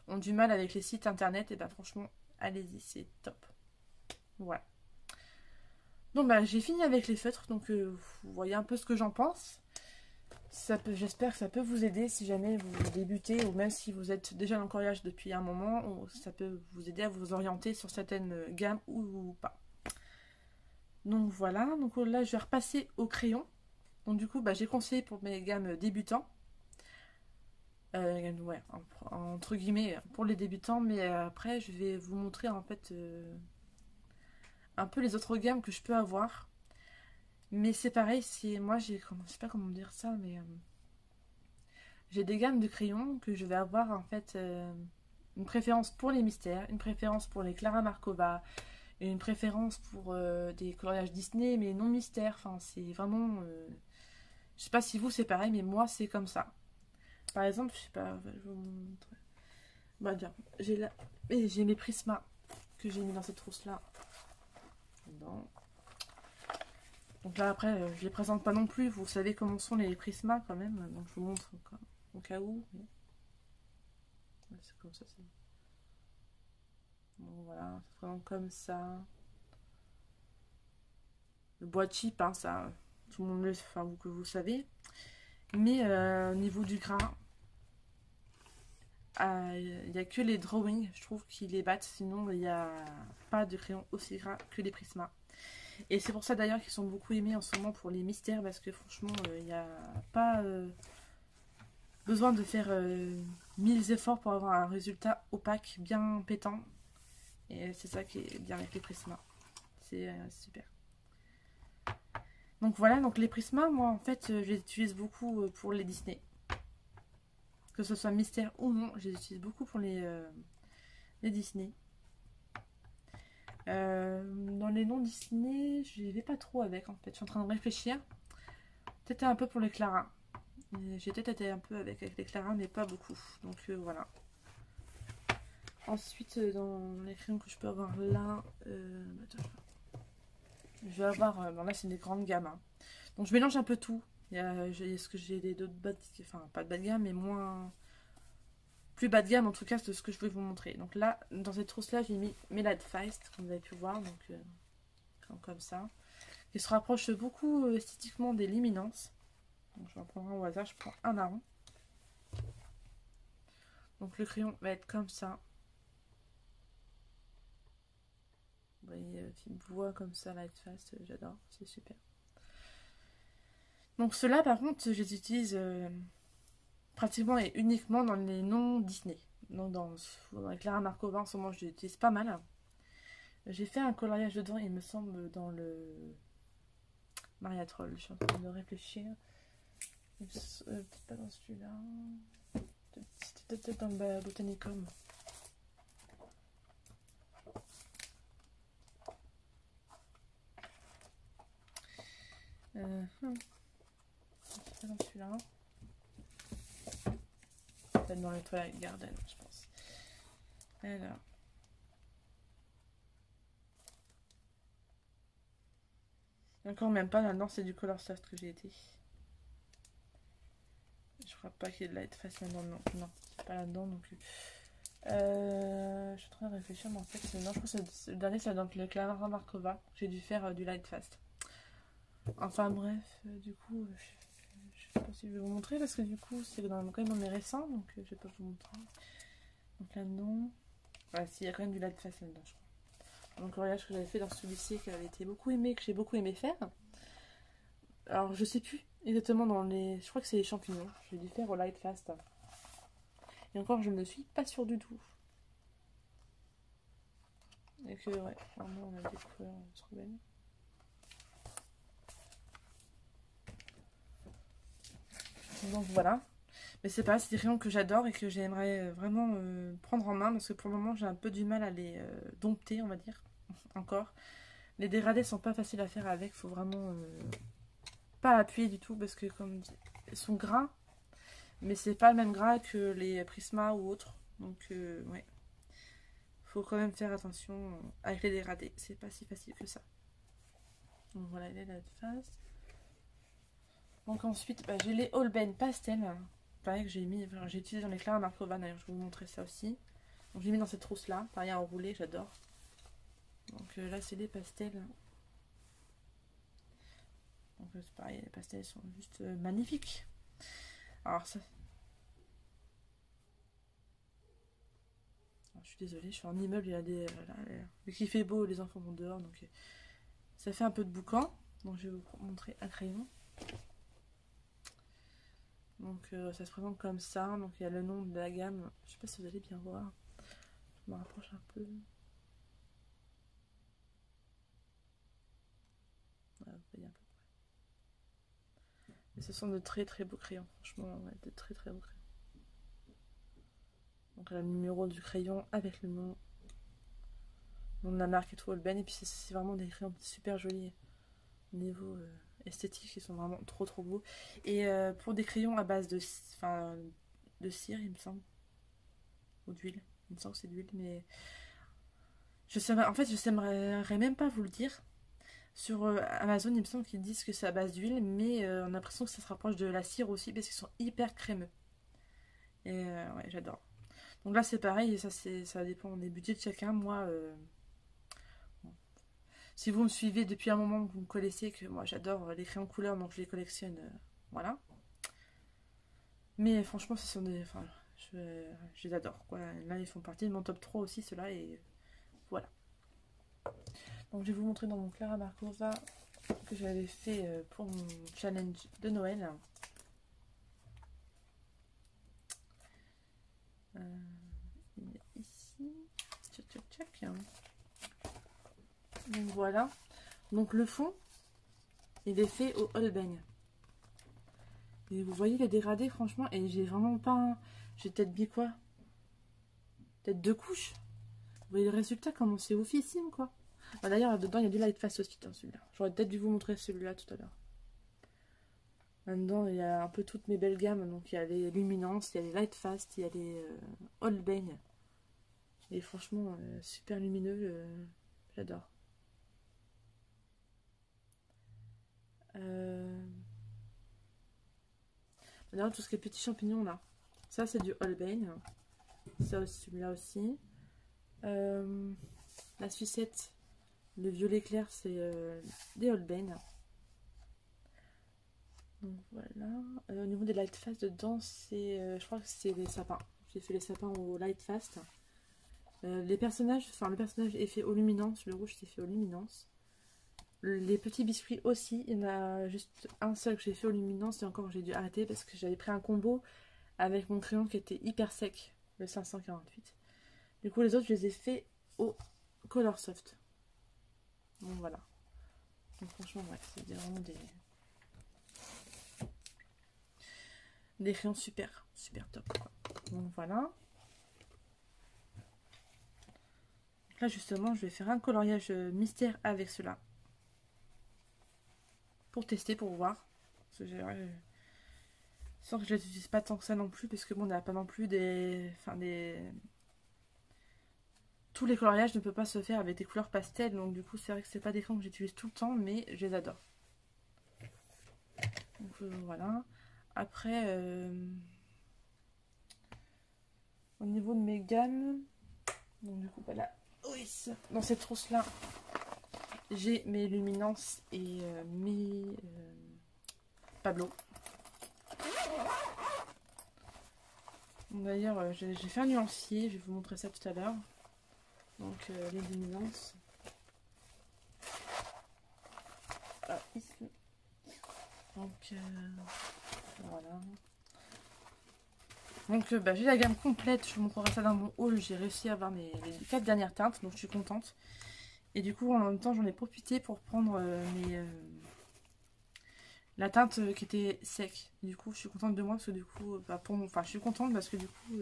ont du mal avec les sites internet. Et ben franchement, allez-y, c'est top. Voilà. Donc bah j'ai fini avec les feutres, donc vous voyez un peu ce que j'en pense. J'espère que ça peut vous aider si jamais vous débutez, ou même si vous êtes déjà dans le coloriage depuis un moment, ou ça peut vous aider à vous orienter sur certaines gammes ou pas. Donc voilà, donc là je vais repasser au crayon. Donc du coup bah, j'ai conseillé pour mes gammes débutants. Ouais, entre guillemets pour les débutants, mais après je vais vous montrer en fait un peu les autres gammes que je peux avoir. Mais c'est pareil, moi j'ai, je sais pas comment dire ça, mais j'ai des gammes de crayons que je vais avoir en fait une préférence pour les mystères, une préférence pour les Clara Markova, et une préférence pour des coloriages Disney mais non mystères. Enfin c'est vraiment, je sais pas si vous c'est pareil, mais moi c'est comme ça. Par exemple, je sais pas, je vais vous montrer. Bah tiens, j'ai mes prismas que j'ai mis dans cette trousse là. Donc là après, je les présente pas non plus, vous savez comment sont les prismas quand même, donc je vous montre au cas où. Ouais, c'est comme ça. Bon voilà, c'est vraiment comme ça. Le bois cheap, hein, ça, tout le monde le, enfin vous que vous savez. Mais au niveau du gras, il n'y a que les drawings, je trouve, qui les battent. Sinon, il n'y a pas de crayon aussi gras que les prismas. Et c'est pour ça d'ailleurs qu'ils sont beaucoup aimés en ce moment pour les mystères, parce que franchement, il n'y a pas besoin de faire 1000 efforts pour avoir un résultat opaque, bien pétant. Et c'est ça qui est bien avec les prismas. C'est super. Donc voilà, donc les prismas, moi en fait, je les utilise beaucoup pour les Disney. Que ce soit mystère ou non, je les utilise beaucoup pour les Disney. Dans les non Disney, je les vais pas trop avec en fait. Je suis en train de réfléchir. Peut-être un peu pour les Clara. J'ai peut-être été un peu avec les Clara, mais pas beaucoup. Donc voilà. Ensuite, dans les crayons que je peux avoir là, je vais avoir. Bon, là, c'est des grandes gammes. Hein. Donc je mélange un peu tout. Est-ce que j'ai d'autres bas de, enfin pas de bas de gamme, mais moins. Plus bas de gamme en tout cas, c'est ce que je vais vous montrer. Donc là, dans cette trousse là, j'ai mis mes Light Feist, comme vous avez pu voir. Donc comme ça. Qui se rapproche beaucoup esthétiquement des Luminance. Donc je vais en prendre un au hasard, je prends un marron. Donc le crayon va être comme ça. Vous voyez, petit bois comme ça, Light Fast, j'adore, c'est super. Donc ceux-là par contre, je les utilise pratiquement et uniquement dans les noms Disney. Donc dans les Clara Markova, en ce moment je les utilise pas mal. J'ai fait un coloriage dedans, il me semble, dans le Maria Troll. Je suis en train de réfléchir. Peut-être pas dans celui-là. Peut-être dans le Botanicum. Peut-être pas dans celui-là. Peut-être dans les Twilight Garden, je pense. Alors. Encore même pas là-dedans, c'est du Color Soft que j'ai été. Je crois pas qu'il y ait de Light Fast là-dedans, non, c'est pas là-dedans donc. Je suis en train de réfléchir, mais en fait, non, je crois que le dernier, c'est dans le Clara Markova. J'ai dû faire du Light Fast. Enfin bref, du coup, je sais pas si je vais vous montrer parce que du coup, c'est quand même dans mes récents, donc je vais pas vous montrer. Donc là-dedans, voilà, il y a quand même du Light Fast là-dedans, je crois. Donc le coloriage que j'avais fait dans celui-ci, qui avait été beaucoup aimé, que j'ai beaucoup aimé faire. Alors je sais plus exactement dans les, je crois que c'est les champignons. J'ai dû faire au Light Fast. Et encore, je ne suis pas sûre du tout. Et que, ouais, vraiment, on a des couleurs trop belles. Donc voilà. Mais c'est pas, c'est des rayons que j'adore et que j'aimerais vraiment prendre en main parce que pour le moment, j'ai un peu du mal à les dompter, on va dire. Encore. Les dégradés sont pas faciles à faire avec. Faut vraiment pas appuyer du tout parce que, comme ils sont gras. Mais c'est pas le même gras que les Prisma ou autres. Donc, ouais. Faut quand même faire attention avec les dégradés. C'est pas si facile que ça. Donc voilà, il est là de face. Donc ensuite, bah, j'ai les Holbein Pastel. Pareil que j'ai mis, enfin, j'ai utilisé dans les Clara Markova. D'ailleurs, je vais vous montrer ça aussi. Donc j'ai mis dans cette trousse là. Pareil à enrouler, j'adore. Donc là, c'est des pastels. Donc c'est pareil, les pastels sont juste magnifiques. Alors ça... Alors, je suis désolée, je suis en immeuble, il y a des... vu qu'il fait beau, les enfants vont dehors, donc ça fait un peu de boucan. Donc je vais vous montrer un crayon. Donc ça se présente comme ça, donc il y a le nom de la gamme, je sais pas si vous allez bien voir. Je me rapproche un peu. Voilà, vous voyez à peu près. Et ce sont de très très beaux crayons, franchement, ouais, de très très beaux crayons. Donc le numéro du crayon avec le nom de la marque et tout, Holbein. Et puis c'est vraiment des crayons super jolis au niveau esthétique, ils sont vraiment trop trop beaux. Et pour des crayons à base de cire, il me semble, ou d'huile, il me semble que c'est d'huile, mais je sais, en fait je saurais même pas vous le dire. Sur Amazon, il me semble qu'ils disent que c'est à base d'huile, mais on a l'impression que ça se rapproche de la cire aussi parce qu'ils sont hyper crémeux. Et ouais, j'adore. Donc là, c'est pareil, ça dépend des budgets de chacun. Moi, bon. Si vous me suivez depuis un moment, vous me connaissez que moi j'adore les crayons couleur, donc je les collectionne. Voilà. Mais franchement, ce sont des. Enfin, je les adore, quoi. Là, ils font partie de mon top 3 aussi, ceux-là, et voilà. Donc, je vais vous montrer dans mon Clara Markova que j'avais fait pour mon challenge de Noël. Il est ici. Tchac, tchac, tchac. Donc voilà. Donc le fond, il est fait au Holbein. Et vous voyez les dégradés, franchement, et j'ai vraiment pas... J'ai peut-être mis quoi? Peut-être 2 couches. Vous voyez le résultat, comment c'est officime, quoi. Ah, d'ailleurs, dedans, il y a du light fast aussi dans celui-là. J'aurais peut-être dû vous montrer celui-là tout à l'heure. Là-dedans, il y a un peu toutes mes belles gammes. Donc, il y a les luminances, il y a les light fast, il y a les Holbein. Et franchement, super lumineux, j'adore. D'ailleurs, tout ce qui est petits champignons, là. Ça, c'est du Holbein. Ça, celui-là aussi. La sucette, le violet clair, c'est des Holbein. Donc voilà. Au niveau des light fast dedans, c'est, je crois que c'est les sapins. J'ai fait les sapins au light fast. Les personnages, enfin le personnage est fait au luminance, le rouge c'est fait au luminance. Les petits biscuits aussi, il y en a juste un seul que j'ai fait au luminance et encore j'ai dû arrêter parce que j'avais pris un combo avec mon crayon qui était hyper sec, le 548. Du coup les autres je les ai fait au Color Soft. Donc voilà. Donc franchement ouais, c'est vraiment des crayons super, super top quoi. Donc voilà. Là justement je vais faire un coloriage mystère avec cela. Pour tester, pour voir. Parce que sans que je les utilise pas tant que ça non plus, parce que bon, on n'a pas non plus des... Enfin des... Tous les coloriages ne peuvent pas se faire avec des couleurs pastel, donc du coup c'est vrai que c'est pas des crayons que j'utilise tout le temps, mais je les adore. Donc voilà. Après, au niveau de mes gammes, donc du coup voilà, oui, dans cette trousse là, j'ai mes luminances et mes Pablo. D'ailleurs, j'ai fait un nuancier, je vais vous montrer ça tout à l'heure. Donc les luminances. Ah, ici. Donc voilà. Donc bah, j'ai la gamme complète, je vous montrerai ça dans mon haul. J'ai réussi à avoir les 4 dernières teintes, donc je suis contente. Et du coup en même temps j'en ai profité pour prendre la teinte qui était sec. Du coup je suis contente de moi parce que du coup, bah, je suis contente parce que du coup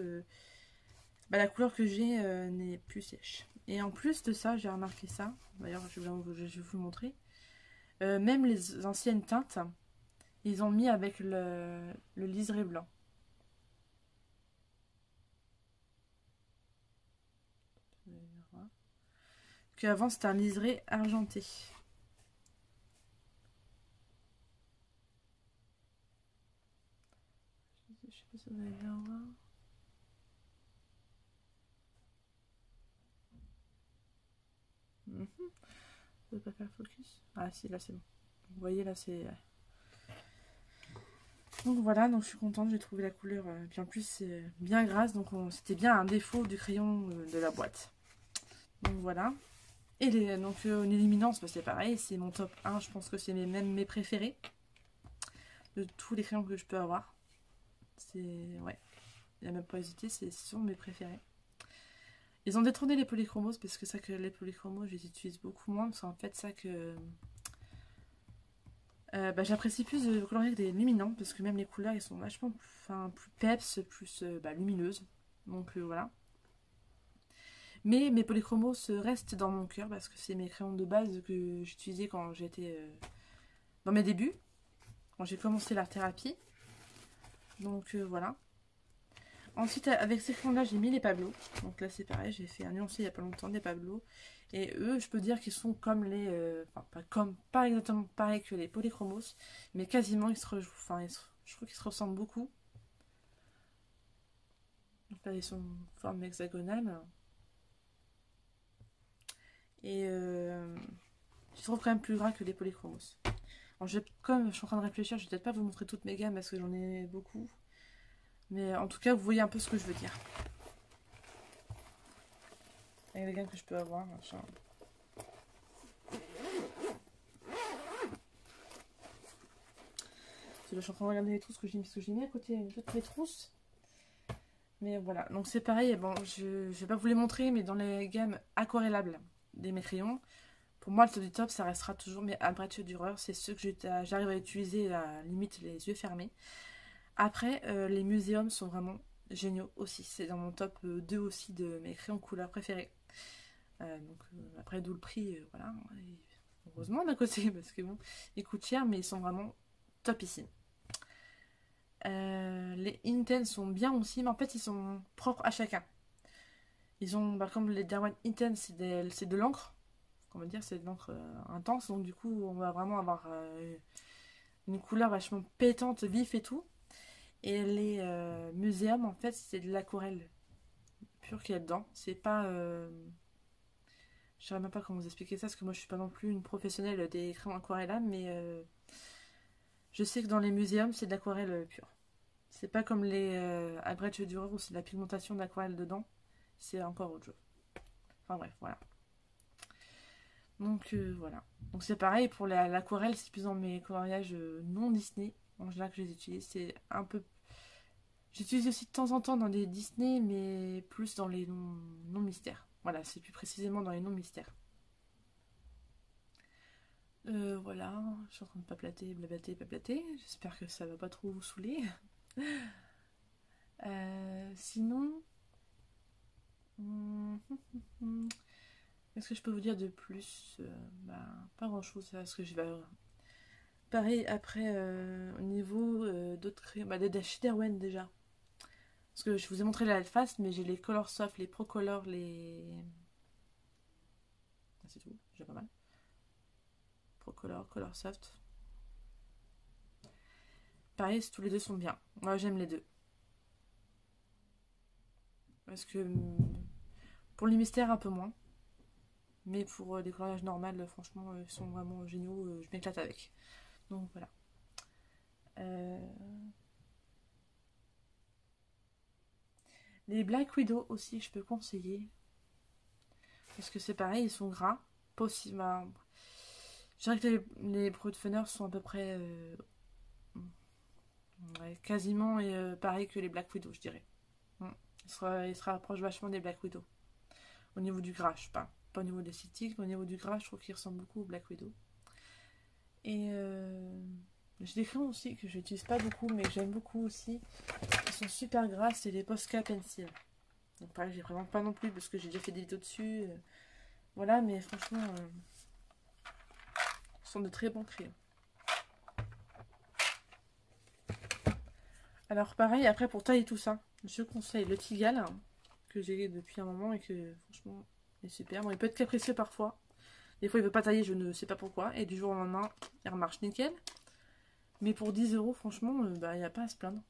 bah, la couleur que j'ai n'est plus sèche. Et en plus de ça, j'ai remarqué ça. D'ailleurs, je vais vous le montrer. Même les anciennes teintes, ils ont mis avec le liseré blanc. Qu'avant, c'était un liseré argenté. Je sais pas si vous allez bien voir. Je ne peux pas faire focus. Ah si, là c'est bon. Vous voyez là, c'est... Donc voilà, donc je suis contente, j'ai trouvé la couleur. Puis en plus, c'est bien grasse, donc c'était bien un défaut du crayon de la boîte. Donc voilà. Et donc en éliminance, bah, c'est pareil, c'est mon top 1, je pense que c'est même mes préférés. De tous les crayons que je peux avoir. C'est... Ouais. Il n'y a même pas hésité, c'est sûrement mes préférés. Ils ont détrôné les polychromos, parce que ça que les polychromos, je les utilise beaucoup moins, parce qu'en fait, ça que... bah, j'apprécie plus de colorier que des luminants, parce que même les couleurs, ils sont vachement plus peps, plus lumineuses. Donc voilà. Mais mes polychromos restent dans mon cœur, parce que c'est mes crayons de base que j'utilisais quand j'étais dans mes débuts, quand j'ai commencé l'art thérapie. Donc voilà. Ensuite, avec ces crayons-là, j'ai mis les Pablo. Donc là, c'est pareil, j'ai fait un nuancier il n'y a pas longtemps des Pablo. Et eux, je peux dire qu'ils sont comme les... pas exactement pareil que les polychromos, mais quasiment, je trouve qu'ils se ressemblent beaucoup. Donc là, ils sont en forme hexagonale. Et je trouve quand même plus gras que les polychromos. Alors, comme je suis en train de réfléchir, je vais peut-être pas vous montrer toutes mes gammes parce que j'en ai beaucoup. Mais en tout cas, vous voyez un peu ce que je veux dire. Avec les gammes que je peux avoir, machin. Je suis en train de regarder les trousses que j'ai mis à côté de toutes mes trousses. Mais voilà, donc c'est pareil, bon, je vais pas vous les montrer, mais dans les gammes aquarellables des mes crayons, pour moi le top du top, ça restera toujours mes Albrecht Dürer, c'est ceux que j'arrive à utiliser à limite les yeux fermés. Après, les muséums sont vraiment géniaux aussi, c'est dans mon top 2 aussi de mes crayons couleur préférés. Après, d'où le prix, voilà, et heureusement d'un côté, parce que bon, ils coûtent cher, mais ils sont vraiment topissimes. Les Intense sont bien aussi, mais en fait ils sont propres à chacun. Ils ont, comme les Derwent Intense, c'est de l'encre, comment dire, c'est de l'encre intense, donc du coup on va vraiment avoir une couleur vachement pétante, vif et tout. Et les Muséums, en fait, c'est de l'aquarelle pure qu'il y a dedans. C'est pas... je ne saurais même pas comment vous expliquer ça, parce que moi je suis pas non plus une professionnelle des crayons aquarellables, mais je sais que dans les Muséums, c'est de l'aquarelle pure. C'est pas comme les Albrecht Dürer où c'est de la pigmentation d'aquarelle dedans. C'est encore autre chose. Enfin bref, voilà. Donc voilà. Donc c'est pareil pour l'aquarelle, c'est plus dans mes coloriages non Disney. En général que je les utilise. C'est un peu... J'utilise aussi de temps en temps dans des Disney, mais plus dans les non mystères. Voilà, c'est plus précisément dans les non mystères. Voilà, je suis en train de blablater. J'espère que ça va pas trop vous saouler. Sinon, qu'est-ce que je peux vous dire de plus? Pas grand chose, parce que je vais. Pareil, après, au niveau d'autres crayons, des Derwent déjà. Parce que je vous ai montré la Alphast, mais j'ai les Color Soft, les Pro Color, les. C'est tout, j'ai pas mal. Pro Color, Color Soft. Pareil, tous les deux sont bien. Moi, j'aime les deux. Parce que pour les mystères, un peu moins. Mais pour les colorages normaux, franchement, ils sont vraiment géniaux. Je m'éclate avec. Donc voilà. Les Black Widow aussi, je peux conseiller. Parce que c'est pareil, ils sont gras. Possible. Je dirais que les produits Funner sont à peu près quasiment pareil que les Black Widow, je dirais. Il se rapproche vachement des Black Widow. Au niveau du gras, je parle. Pas au niveau des esthétiques, mais au niveau du gras, je trouve qu'ils ressemblent beaucoup aux Black Widow. Et j'ai des crayons aussi que je n'utilise pas beaucoup, mais que j'aime beaucoup aussi. Ils sont super gras, c'est les Posca Pencil. Donc pareil, j'ai vraiment pas non plus parce que j'ai déjà fait des vidéos dessus. Voilà, mais franchement, ce sont de très bons crayons. Alors pareil, après pour tailler tout ça, je conseille le Tigal, que j'ai depuis un moment et que franchement est super. Bon, il peut être capricieux parfois. Des fois il veut pas tailler, je ne sais pas pourquoi. Et du jour au lendemain, il remarche nickel. Mais pour 10 €, franchement, il n'y a pas à se plaindre.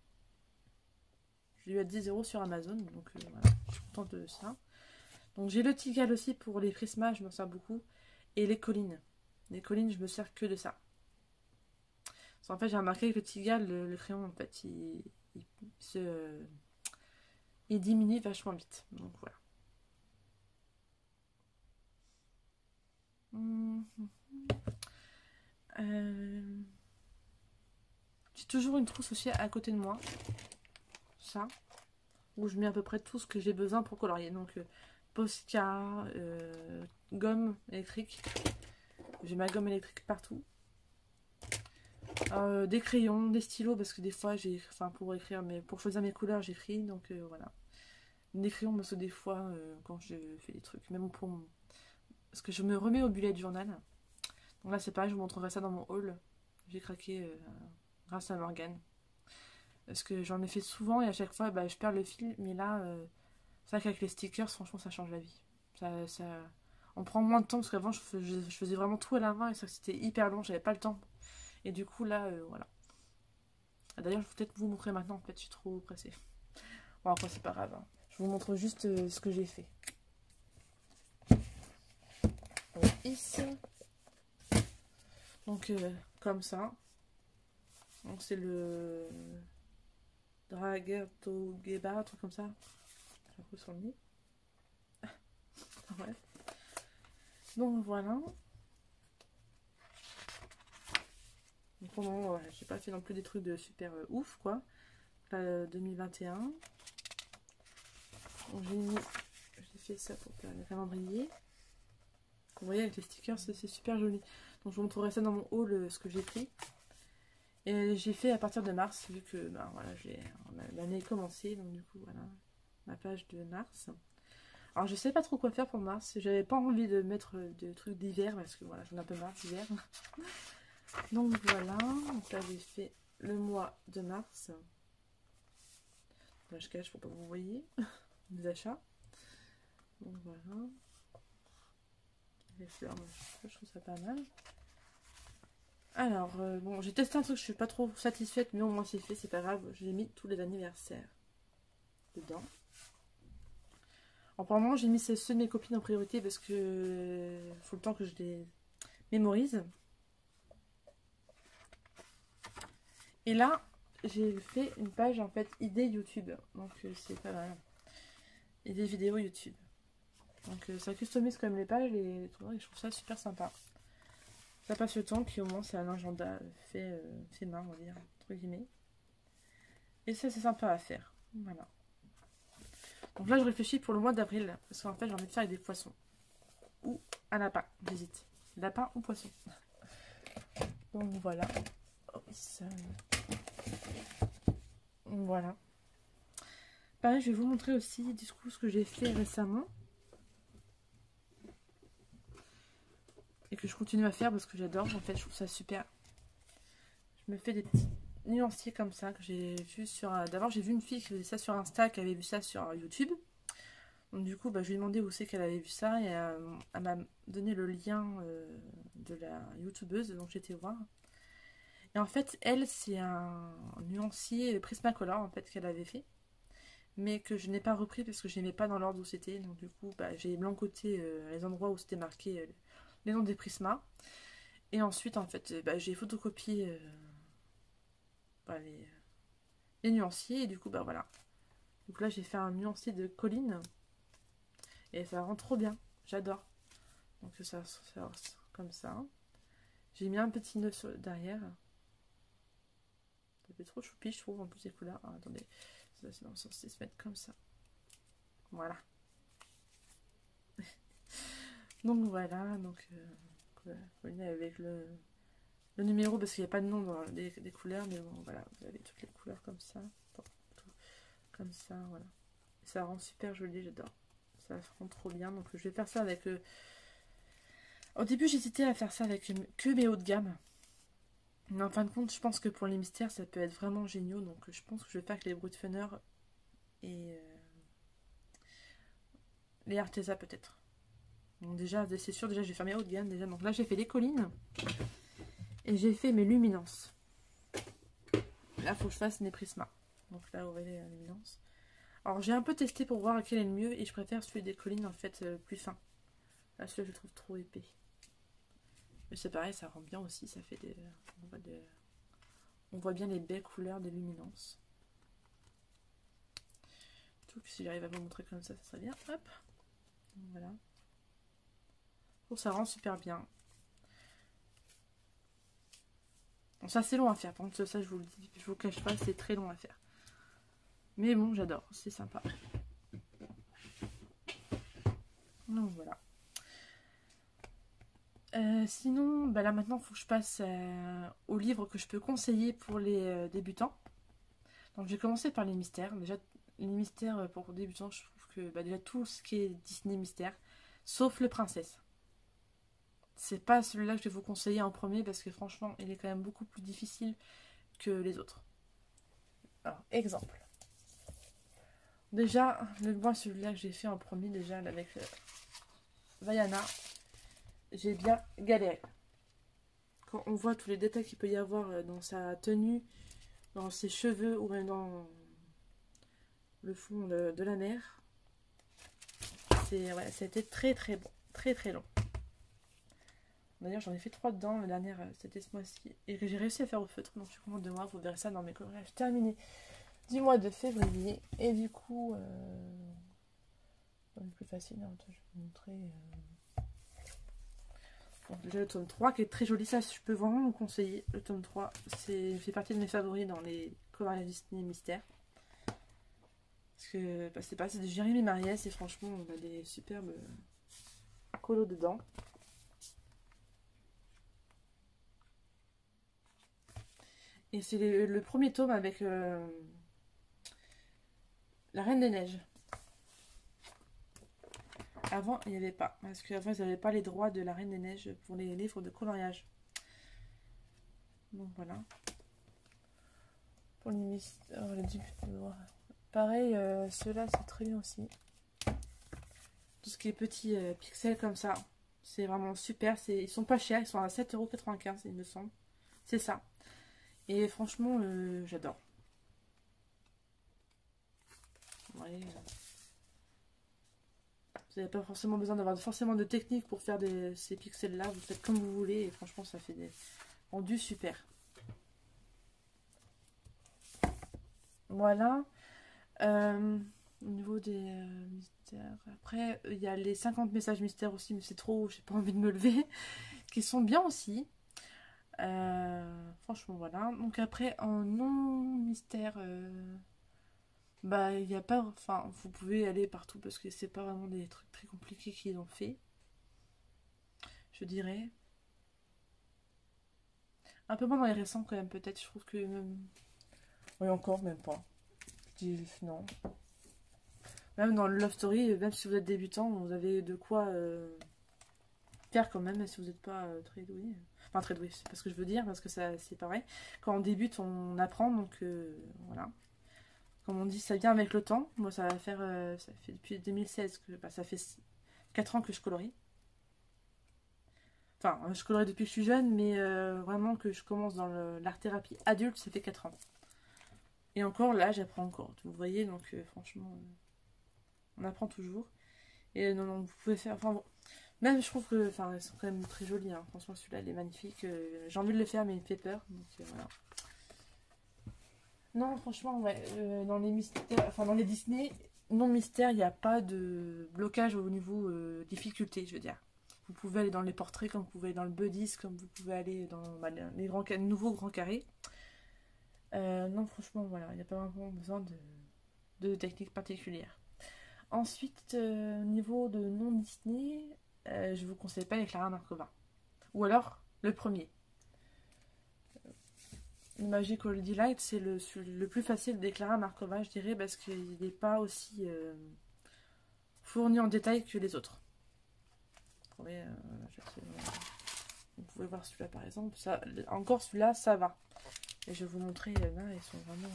Je l'ai eu à 10 € sur Amazon, donc voilà, je suis contente de ça. Donc j'ai le Tigal aussi pour les prismas, je m'en sers beaucoup. Et les collines. Les collines, je me sers que de ça. En fait, j'ai remarqué que le Tigal, le crayon, en fait, il diminue vachement vite. Donc voilà. J'ai toujours une trousse aussi à côté de moi. Ça. Où je mets à peu près tout ce que j'ai besoin pour colorier. Donc, Posca, gomme électrique. J'ai ma gomme électrique partout. Des crayons, des stylos, parce que des fois, enfin, pour écrire, mais pour choisir mes couleurs, j'écris. Donc, voilà. Des crayons, parce que des fois, quand je fais des trucs, même pour. Parce que je me remets au bullet journal. Donc là, c'est pareil, je vous montrerai ça dans mon haul. J'ai craqué grâce à Morgane. Parce que j'en ai fait souvent et à chaque fois, bah, je perds le fil. Mais là, c'est vrai qu'avec les stickers, franchement, ça change la vie. Ça... On prend moins de temps parce qu'avant, je faisais vraiment tout à la main et ça, c'était hyper long, j'avais pas le temps. Et du coup, là, voilà. D'ailleurs, je vais peut-être vous montrer maintenant. En fait, je suis trop pressée. Bon, après, c'est pas grave. Hein. Je vous montre juste ce que j'ai fait. Ici. Donc, comme ça. Donc, c'est le Dragertogeba, un truc comme ça. J'ai un peu sur le nez. Ouais. Donc, voilà. Donc, pendant, j'ai pas fait non plus des trucs de super ouf, quoi. Là, 2021. J'ai fait ça pour faire le calendrier. Vous voyez, avec les stickers, c'est super joli. Donc, je vous montrerai ça dans mon haul, ce que j'ai pris. Et j'ai fait à partir de mars, vu que ben, voilà, l'année est commencée, donc du coup voilà, ma page de mars. Alors je sais pas trop quoi faire pour mars, j'avais pas envie de mettre de trucs d'hiver, parce que voilà, j'en ai un peu marre d'hiver. Donc voilà, donc là j'ai fait le mois de mars. Là je cache pour pas que vous voyez mes achats. Donc voilà. Les fleurs, je trouve ça pas mal. Alors, bon, j'ai testé un truc, je suis pas trop satisfaite, mais au moins c'est fait, c'est pas grave. J'ai mis tous les anniversaires dedans. Alors, pour le moment, j'ai mis ceux de mes copines en priorité parce que faut le temps que je les mémorise. Et là, j'ai fait une page en fait idée YouTube, donc c'est pas mal. Et des vidéos YouTube. Donc ça customise quand même les pages et tout, et je trouve ça super sympa. Ça passe le temps, puis au moins c'est un agenda fait main, on va dire, entre guillemets. Et ça c'est sympa à faire. Voilà. Donc là je réfléchis pour le mois d'avril, parce qu'en fait j'ai envie de faire avec des poissons. Ou un lapin, j'hésite. Lapin ou poisson. Donc voilà. Oh, ça... Voilà. Pareil, je vais vous montrer aussi du coup ce que j'ai fait récemment. Et que je continue à faire parce que j'adore. En fait, je trouve ça super. Je me fais des petits nuanciers comme ça que j'ai vu sur... D'abord, j'ai vu une fille qui faisait ça sur Insta, qui avait vu ça sur YouTube. Donc du coup, bah, je lui ai demandé où c'est qu'elle avait vu ça. Et elle m'a donné le lien de la youtubeuse. Donc j'étais voir. Et en fait, elle, c'est un nuancier Prismacolor en fait qu'elle avait fait. Mais que je n'ai pas repris parce que je n'aimais pas dans l'ordre où c'était. Donc du coup, bah, j'ai blancoté les endroits où c'était marqué les noms des prismas. Et ensuite, en fait, bah, j'ai photocopié bah, les nuanciers. Et du coup, bah voilà. Donc là, j'ai fait un nuancier de colline. Et ça rend trop bien. J'adore. Donc ça comme ça. J'ai mis un petit nœud derrière. Ça fait trop choupi, je trouve, en plus les couleurs. Ah, attendez, ça c'est censé se mettre comme ça. Voilà. Donc voilà, donc avec le numéro, parce qu'il n'y a pas de nom dans des couleurs, mais bon, voilà, vous avez toutes les couleurs comme ça. Comme ça, voilà. Et ça rend super joli, j'adore. Ça rend trop bien, donc je vais faire ça avec... Au début, j'hésitais à faire ça avec que mes hauts de gamme. Mais en fin de compte, je pense que pour les mystères, ça peut être vraiment génial. Donc je pense que je vais faire avec les Brutfunner et les Arteza peut-être. Donc déjà, c'est sûr, déjà j'ai fait mes hauts de gamme déjà. Donc là, j'ai fait les collines et j'ai fait mes luminances. Là, il faut que je fasse mes prismas. Donc là, vous voyez la luminance. Alors j'ai un peu testé pour voir quel est le mieux et je préfère celui des collines en fait plus fin. Là, celui-là, je le trouve trop épais. Mais c'est pareil, ça rend bien aussi, ça fait des... On voit bien les belles couleurs des luminances. Tout que si j'arrive à vous montrer comme ça serait bien. Hop. Donc, voilà. Bon, ça rend super bien. Bon, ça c'est long à faire. Par contre, ça je vous le dis, je vous cache pas, c'est très long à faire. Mais bon, j'adore, c'est sympa. Donc voilà. Sinon, bah là maintenant, il faut que je passe aux livres que je peux conseiller pour les débutants. Donc, j'ai commencé par les mystères. Déjà, les mystères pour débutants, je trouve que bah, déjà tout ce qui est Disney mystère, sauf le Princesse. C'est pas celui-là que je vais vous conseiller en premier parce que franchement, il est quand même beaucoup plus difficile que les autres. Alors, exemple. Déjà, moi, celui-là que j'ai fait en premier, déjà, avec Vaiana, j'ai bien galéré. Quand on voit tous les détails qu'il peut y avoir dans sa tenue, dans ses cheveux ou même dans le fond de la mer, ouais, c'était très très bon, très très long. D'ailleurs, j'en ai fait 3 dedans, la dernière c'était ce mois-ci, et que j'ai réussi à faire au feutre, donc je suis contente de moi, vous verrez ça dans mes coloriages terminés du mois de février, et du coup, le plus facile, hein, je vais vous montrer... Bon, déjà le tome 3 qui est très joli, ça je peux vraiment vous conseiller. Le tome 3 fait partie de mes favoris dans les coloriages Disney mystères. Parce que bah, c'est de Jérémy Mariès et franchement on a des superbes colos dedans. Et c'est le premier tome avec la Reine des Neiges. Avant, il n'y avait pas. Parce qu'avant, ils n'avaient pas les droits de la Reine des Neiges pour les livres de coloriage. Donc voilà. Pour les mystères, pareil, ceux-là, c'est très bien aussi. Tout ce qui est petits pixels comme ça, c'est vraiment super. Ils sont pas chers, ils sont à 7,95 € il me semble. C'est ça. Et franchement, j'adore. Ouais, vous n'avez pas forcément besoin d'avoir forcément de technique pour faire ces pixels là, vous faites comme vous voulez et franchement ça fait des rendus super. Voilà. Au niveau des mystères, après il y a les 50 messages mystères aussi, mais c'est trop, j'ai pas envie de me lever, qui sont bien aussi. Franchement voilà. Donc après en non mystère, bah, il n'y a pas... Enfin, vous pouvez aller partout parce que c'est pas vraiment des trucs très compliqués qu'ils ont fait. Je dirais. Un peu moins dans les récents quand même, peut-être. Je trouve que même... Oui, encore, même pas. Je dis non. Même dans le Love Story, même si vous êtes débutant, vous avez de quoi faire quand même, même si vous n'êtes pas très doué. Enfin, très doué, c'est pas ce que je veux dire, parce que c'est pareil. Quand on débute, on apprend, donc voilà. Comme on dit, ça vient avec le temps. Moi, ça va faire... ça fait depuis 2016 que... Bah, ça fait 4 ans que je colorie. Enfin, je colorie depuis que je suis jeune, mais vraiment que je commence dans l'art-thérapie adulte, ça fait 4 ans. Et encore, là, j'apprends encore. Vous voyez, donc franchement, on apprend toujours. Et non, non, vous pouvez faire... Enfin, bon, même, je trouve que... Enfin, ils sont quand même très jolis. Hein. Franchement, celui-là, il est magnifique. J'ai envie de le faire, mais il me fait peur. Donc, voilà. Non, franchement, ouais, dans les mystères, enfin dans les Disney, non mystère, il n'y a pas de blocage au niveau difficulté, je veux dire. Vous pouvez aller dans les portraits, comme vous pouvez aller dans le buddies, comme vous pouvez aller dans bah, les nouveaux grands carrés. Non, franchement, voilà, il n'y a pas vraiment besoin de technique particulière. Ensuite, au niveau de non Disney, je vous conseille pas les Clara Markova. Ou alors, le premier. Magical Delight, c'est le plus facile de déclarer à Markova, je dirais, parce qu'il n'est pas aussi fourni en détail que les autres. Vous pouvez voir celui-là par exemple. Ça, encore celui-là, ça va. Et je vais vous montrer, là, ils sont vraiment...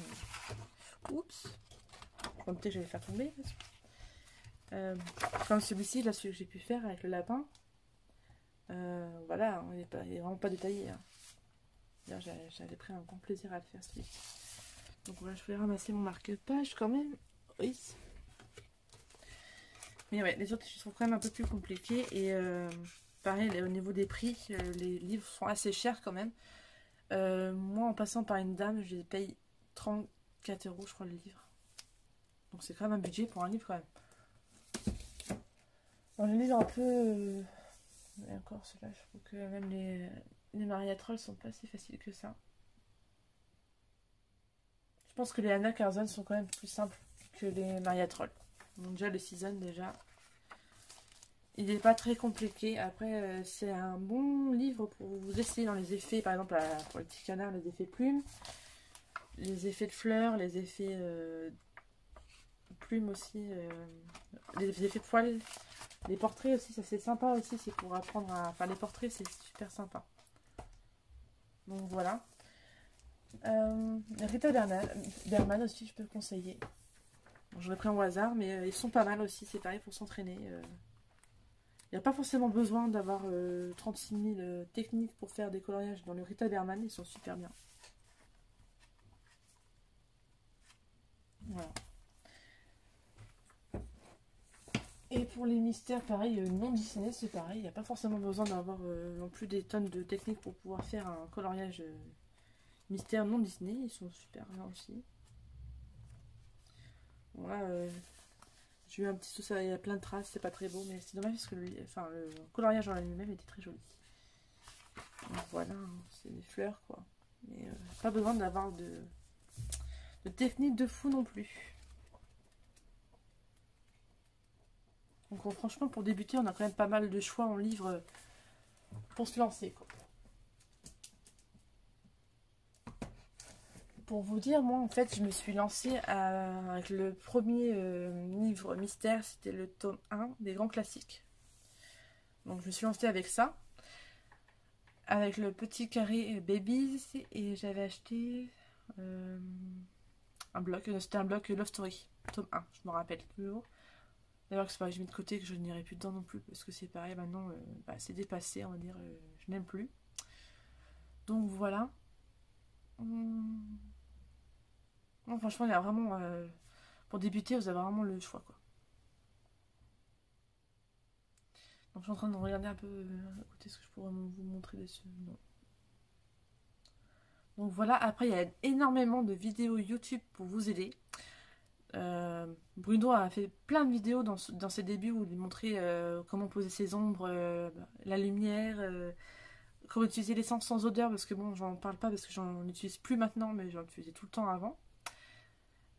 Oups. Comme peut-être que j'allais faire tomber. Comme celui-ci, là, celui que j'ai pu faire avec le lapin. Voilà, il n'est vraiment pas détaillé. Hein. J'avais pris un grand plaisir à le faire celui-ci. Donc voilà, je voulais ramasser mon marque-page quand même. Oui. Mais ouais, les autres je trouve quand même un peu plus compliqués. Et pareil, au niveau des prix, les livres sont assez chers quand même. Moi, en passant par une dame, je les paye 34 € je crois le livre. Donc c'est quand même un budget pour un livre quand même. Dans les livres un peu... Et encore ceux-là, je trouve que même les Maria Troll sont pas si faciles que ça. Je pense que les Anna Carzon sont quand même plus simples que les Maria Troll. Donc déjà le season déjà. Il n'est pas très compliqué. Après c'est un bon livre pour vous essayer dans les effets. Par exemple pour le petit canard, les effets plumes. Les effets de fleurs, les effets plumes aussi. Les effets poils. Les portraits aussi, ça c'est sympa aussi. C'est pour apprendre à faire les portraits, c'est super sympa. Donc voilà. Rita Berman aussi, je peux conseiller. Bon, j'en ai pris un au hasard, mais ils sont pas mal aussi, c'est pareil pour s'entraîner. Il n'y a pas forcément besoin d'avoir 36 000 techniques pour faire des coloriages. Dans le Rita Berman, ils sont super bien. Voilà. Et pour les mystères, pareil, non Disney, c'est pareil. Il n'y a pas forcément besoin d'avoir non plus des tonnes de techniques pour pouvoir faire un coloriage mystère non Disney. Ils sont super bien aussi. Bon, là, j'ai eu un petit souci, il y a plein de traces, c'est pas très beau, mais c'est dommage parce que le coloriage en lui-même était très joli. Donc voilà, hein, c'est des fleurs quoi. Mais pas besoin d'avoir de technique de fou non plus. Donc franchement, pour débuter, on a quand même pas mal de choix en livres pour se lancer, quoi. Pour vous dire, moi en fait, je me suis lancée avec le premier livre mystère, c'était le tome 1 des grands classiques. Donc je me suis lancée avec ça, avec le petit carré Babies, et j'avais acheté un bloc, c'était un bloc Love Story, tome 1, je me rappelle toujours. D'ailleurs, c'est pareil, je mets de côté que je n'irai plus dedans non plus, parce que c'est pareil, maintenant, c'est dépassé, on va dire, je n'aime plus. Donc voilà. Non, franchement, il y a vraiment, pour débuter, vous avez vraiment le choix, quoi. Donc je suis en train de regarder un peu à côté ce que je pourrais vous montrer dessus. Non. Donc voilà, après il y a énormément de vidéos YouTube pour vous aider. Bruno a fait plein de vidéos dans ses débuts où il montrait comment poser ses ombres, la lumière, comment utiliser l'essence sans odeur, parce que bon, j'en parle pas parce que j'en utilise plus maintenant, mais j'en utilisais tout le temps avant.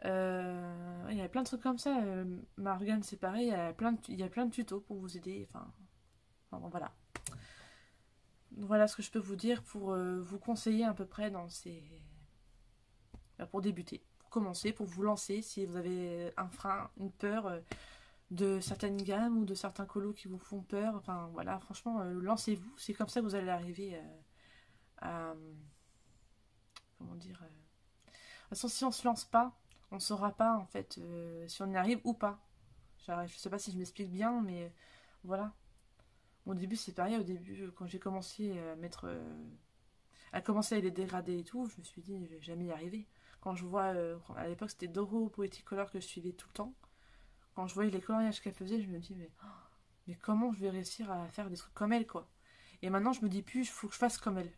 Il y a plein de trucs comme ça. Morgane, c'est pareil, il y a plein de tutos pour vous aider. Enfin bon, voilà. Voilà ce que je peux vous dire pour vous conseiller à peu près dans ces... pour débuter, pour commencer, pour vous lancer si vous avez un frein, une peur de certaines gammes ou de certains colos qui vous font peur. Enfin voilà, franchement, lancez-vous. C'est comme ça que vous allez arriver à... comment dire... De toute façon, si on se lance pas, on ne saura pas en fait si on y arrive ou pas. Je sais pas si je m'explique bien, mais voilà. Au début, c'est pareil. Au début, quand j'ai commencé à mettre, à commencer à les dégrader et tout, je me suis dit, je vais jamais y arriver. Quand je vois, à l'époque, c'était Doro Poetic Color que je suivais tout le temps. Quand je voyais les coloriages qu'elle faisait, je me dis, mais comment je vais réussir à faire des trucs comme elle, quoi. Et maintenant, je me dis plus, il faut que je fasse comme elle.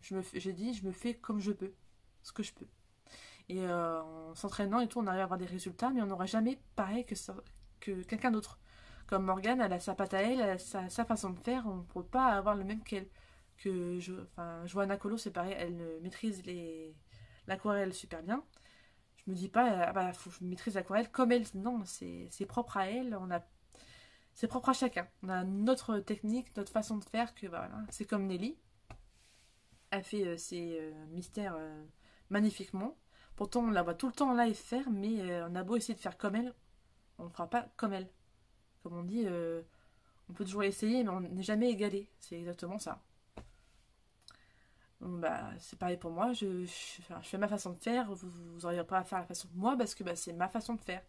J'ai dit, je me fais comme je peux, ce que je peux. Et en s'entraînant et tout, on arrive à avoir des résultats, mais on n'aura jamais pareil que quelqu'un d'autre. Comme Morgane, elle a sa patte à elle, elle a sa façon de faire, on ne peut pas avoir le même qu'elle. Johanna Colo, c'est pareil, elle maîtrise l'aquarelle super bien. Je me dis pas, ah bah, faut que je maîtrise l'aquarelle comme elle. Non, c'est propre à elle, c'est propre à chacun. On a notre technique, notre façon de faire, que bah, voilà. C'est comme Nelly. Elle fait ses mystères magnifiquement. Pourtant, on la voit tout le temps en live faire, mais on a beau essayer de faire comme elle, on ne fera pas comme elle. Comme on dit, on peut toujours essayer, mais on n'est jamais égalé. C'est exactement ça. Donc, bah, c'est pareil pour moi. Je fais ma façon de faire. Vous n'auriez pas à faire la façon de moi parce que bah, c'est ma façon de faire.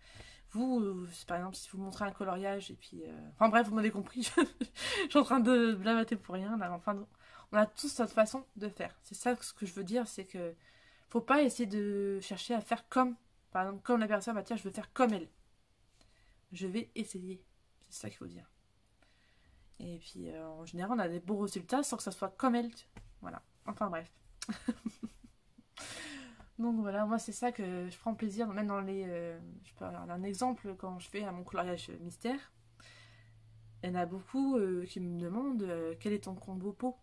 Vous, par exemple, si vous montrez un coloriage et puis... Enfin bref, vous m'avez compris. Je suis en train de blablater pour rien. Là, enfin, on a tous notre façon de faire. C'est ça ce que je veux dire, c'est que faut pas essayer de chercher à faire comme... Par exemple, comme la personne, bah tiens, je veux faire comme elle. Je vais essayer. C'est ça qu'il faut dire. Et puis, en général, on a des beaux résultats sans que ça soit comme elle. Voilà. Enfin, bref. Donc voilà, moi c'est ça que je prends plaisir, même dans les... je peux avoir un exemple quand je fais à mon coloriage mystère. Il y en a beaucoup qui me demandent quel est ton combo peau.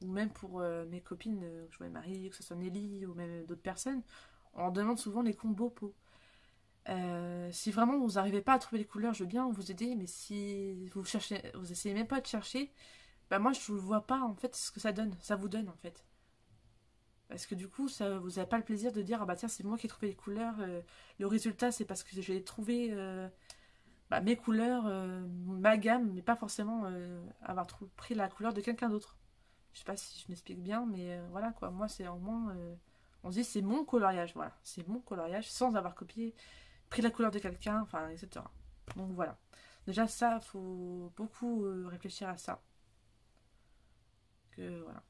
Ou même pour mes copines, que je vois Marie, que ce soit Nelly ou même d'autres personnes, on leur demande souvent les combos peau. Si vraiment vous n'arrivez pas à trouver les couleurs, je veux bien vous aider, mais si vous cherchez, vous essayez même pas de chercher, bah moi je ne vois pas en fait ce que ça donne, ça vous donne en fait. Parce que du coup, ça, vous n'avez pas le plaisir de dire ah bah tiens c'est moi qui ai trouvé les couleurs, le résultat c'est parce que j'ai trouvé bah, mes couleurs, ma gamme, mais pas forcément avoir pris la couleur de quelqu'un d'autre. Je sais pas si je m'explique bien, mais voilà quoi, moi c'est au moins on se dit c'est mon coloriage, voilà, c'est mon coloriage sans avoir copié, pris la couleur de quelqu'un, enfin etc. Donc voilà. Déjà ça, faut beaucoup réfléchir à ça. Que voilà.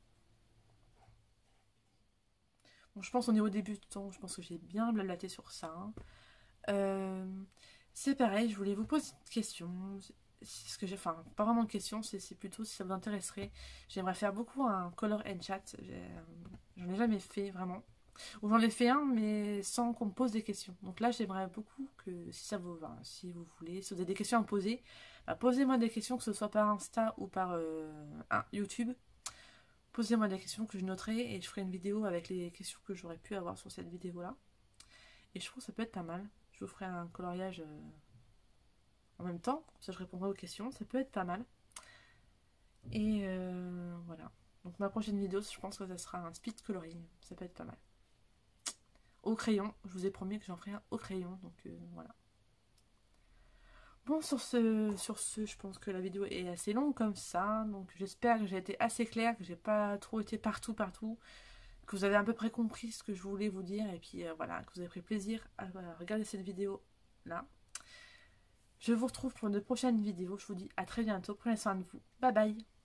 Bon, je pense au niveau débutant, je pense que j'ai bien blablaté sur ça. Hein. Euh, c'est pareil, je voulais vous poser une question. C'est ce que j'ai, enfin, pas vraiment de question, c'est plutôt si ça vous intéresserait. J'aimerais faire beaucoup un color and chat. J'en ai jamais fait vraiment. Ou j'en ai fait un, mais sans qu'on me pose des questions. Donc là, j'aimerais beaucoup que si ça vous va, si vous voulez, si vous avez des questions à me poser, bah, posez-moi des questions, que ce soit par Insta ou par YouTube. Posez-moi des questions que je noterai et je ferai une vidéo avec les questions que j'aurais pu avoir sur cette vidéo-là. Et je trouve que ça peut être pas mal. Je vous ferai un coloriage en même temps, comme ça je répondrai aux questions. Ça peut être pas mal. Et voilà. Donc ma prochaine vidéo, je pense que ça sera un speed coloring. Ça peut être pas mal. Au crayon. Je vous ai promis que j'en ferai un au crayon. Donc voilà. Bon, sur ce, je pense que la vidéo est assez longue comme ça. Donc j'espère que j'ai été assez claire, que j'ai pas trop été partout. Que vous avez à peu près compris ce que je voulais vous dire. Et puis voilà, que vous avez pris plaisir à regarder cette vidéo là. Je vous retrouve pour une prochaine vidéo. Je vous dis à très bientôt. Prenez soin de vous. Bye bye.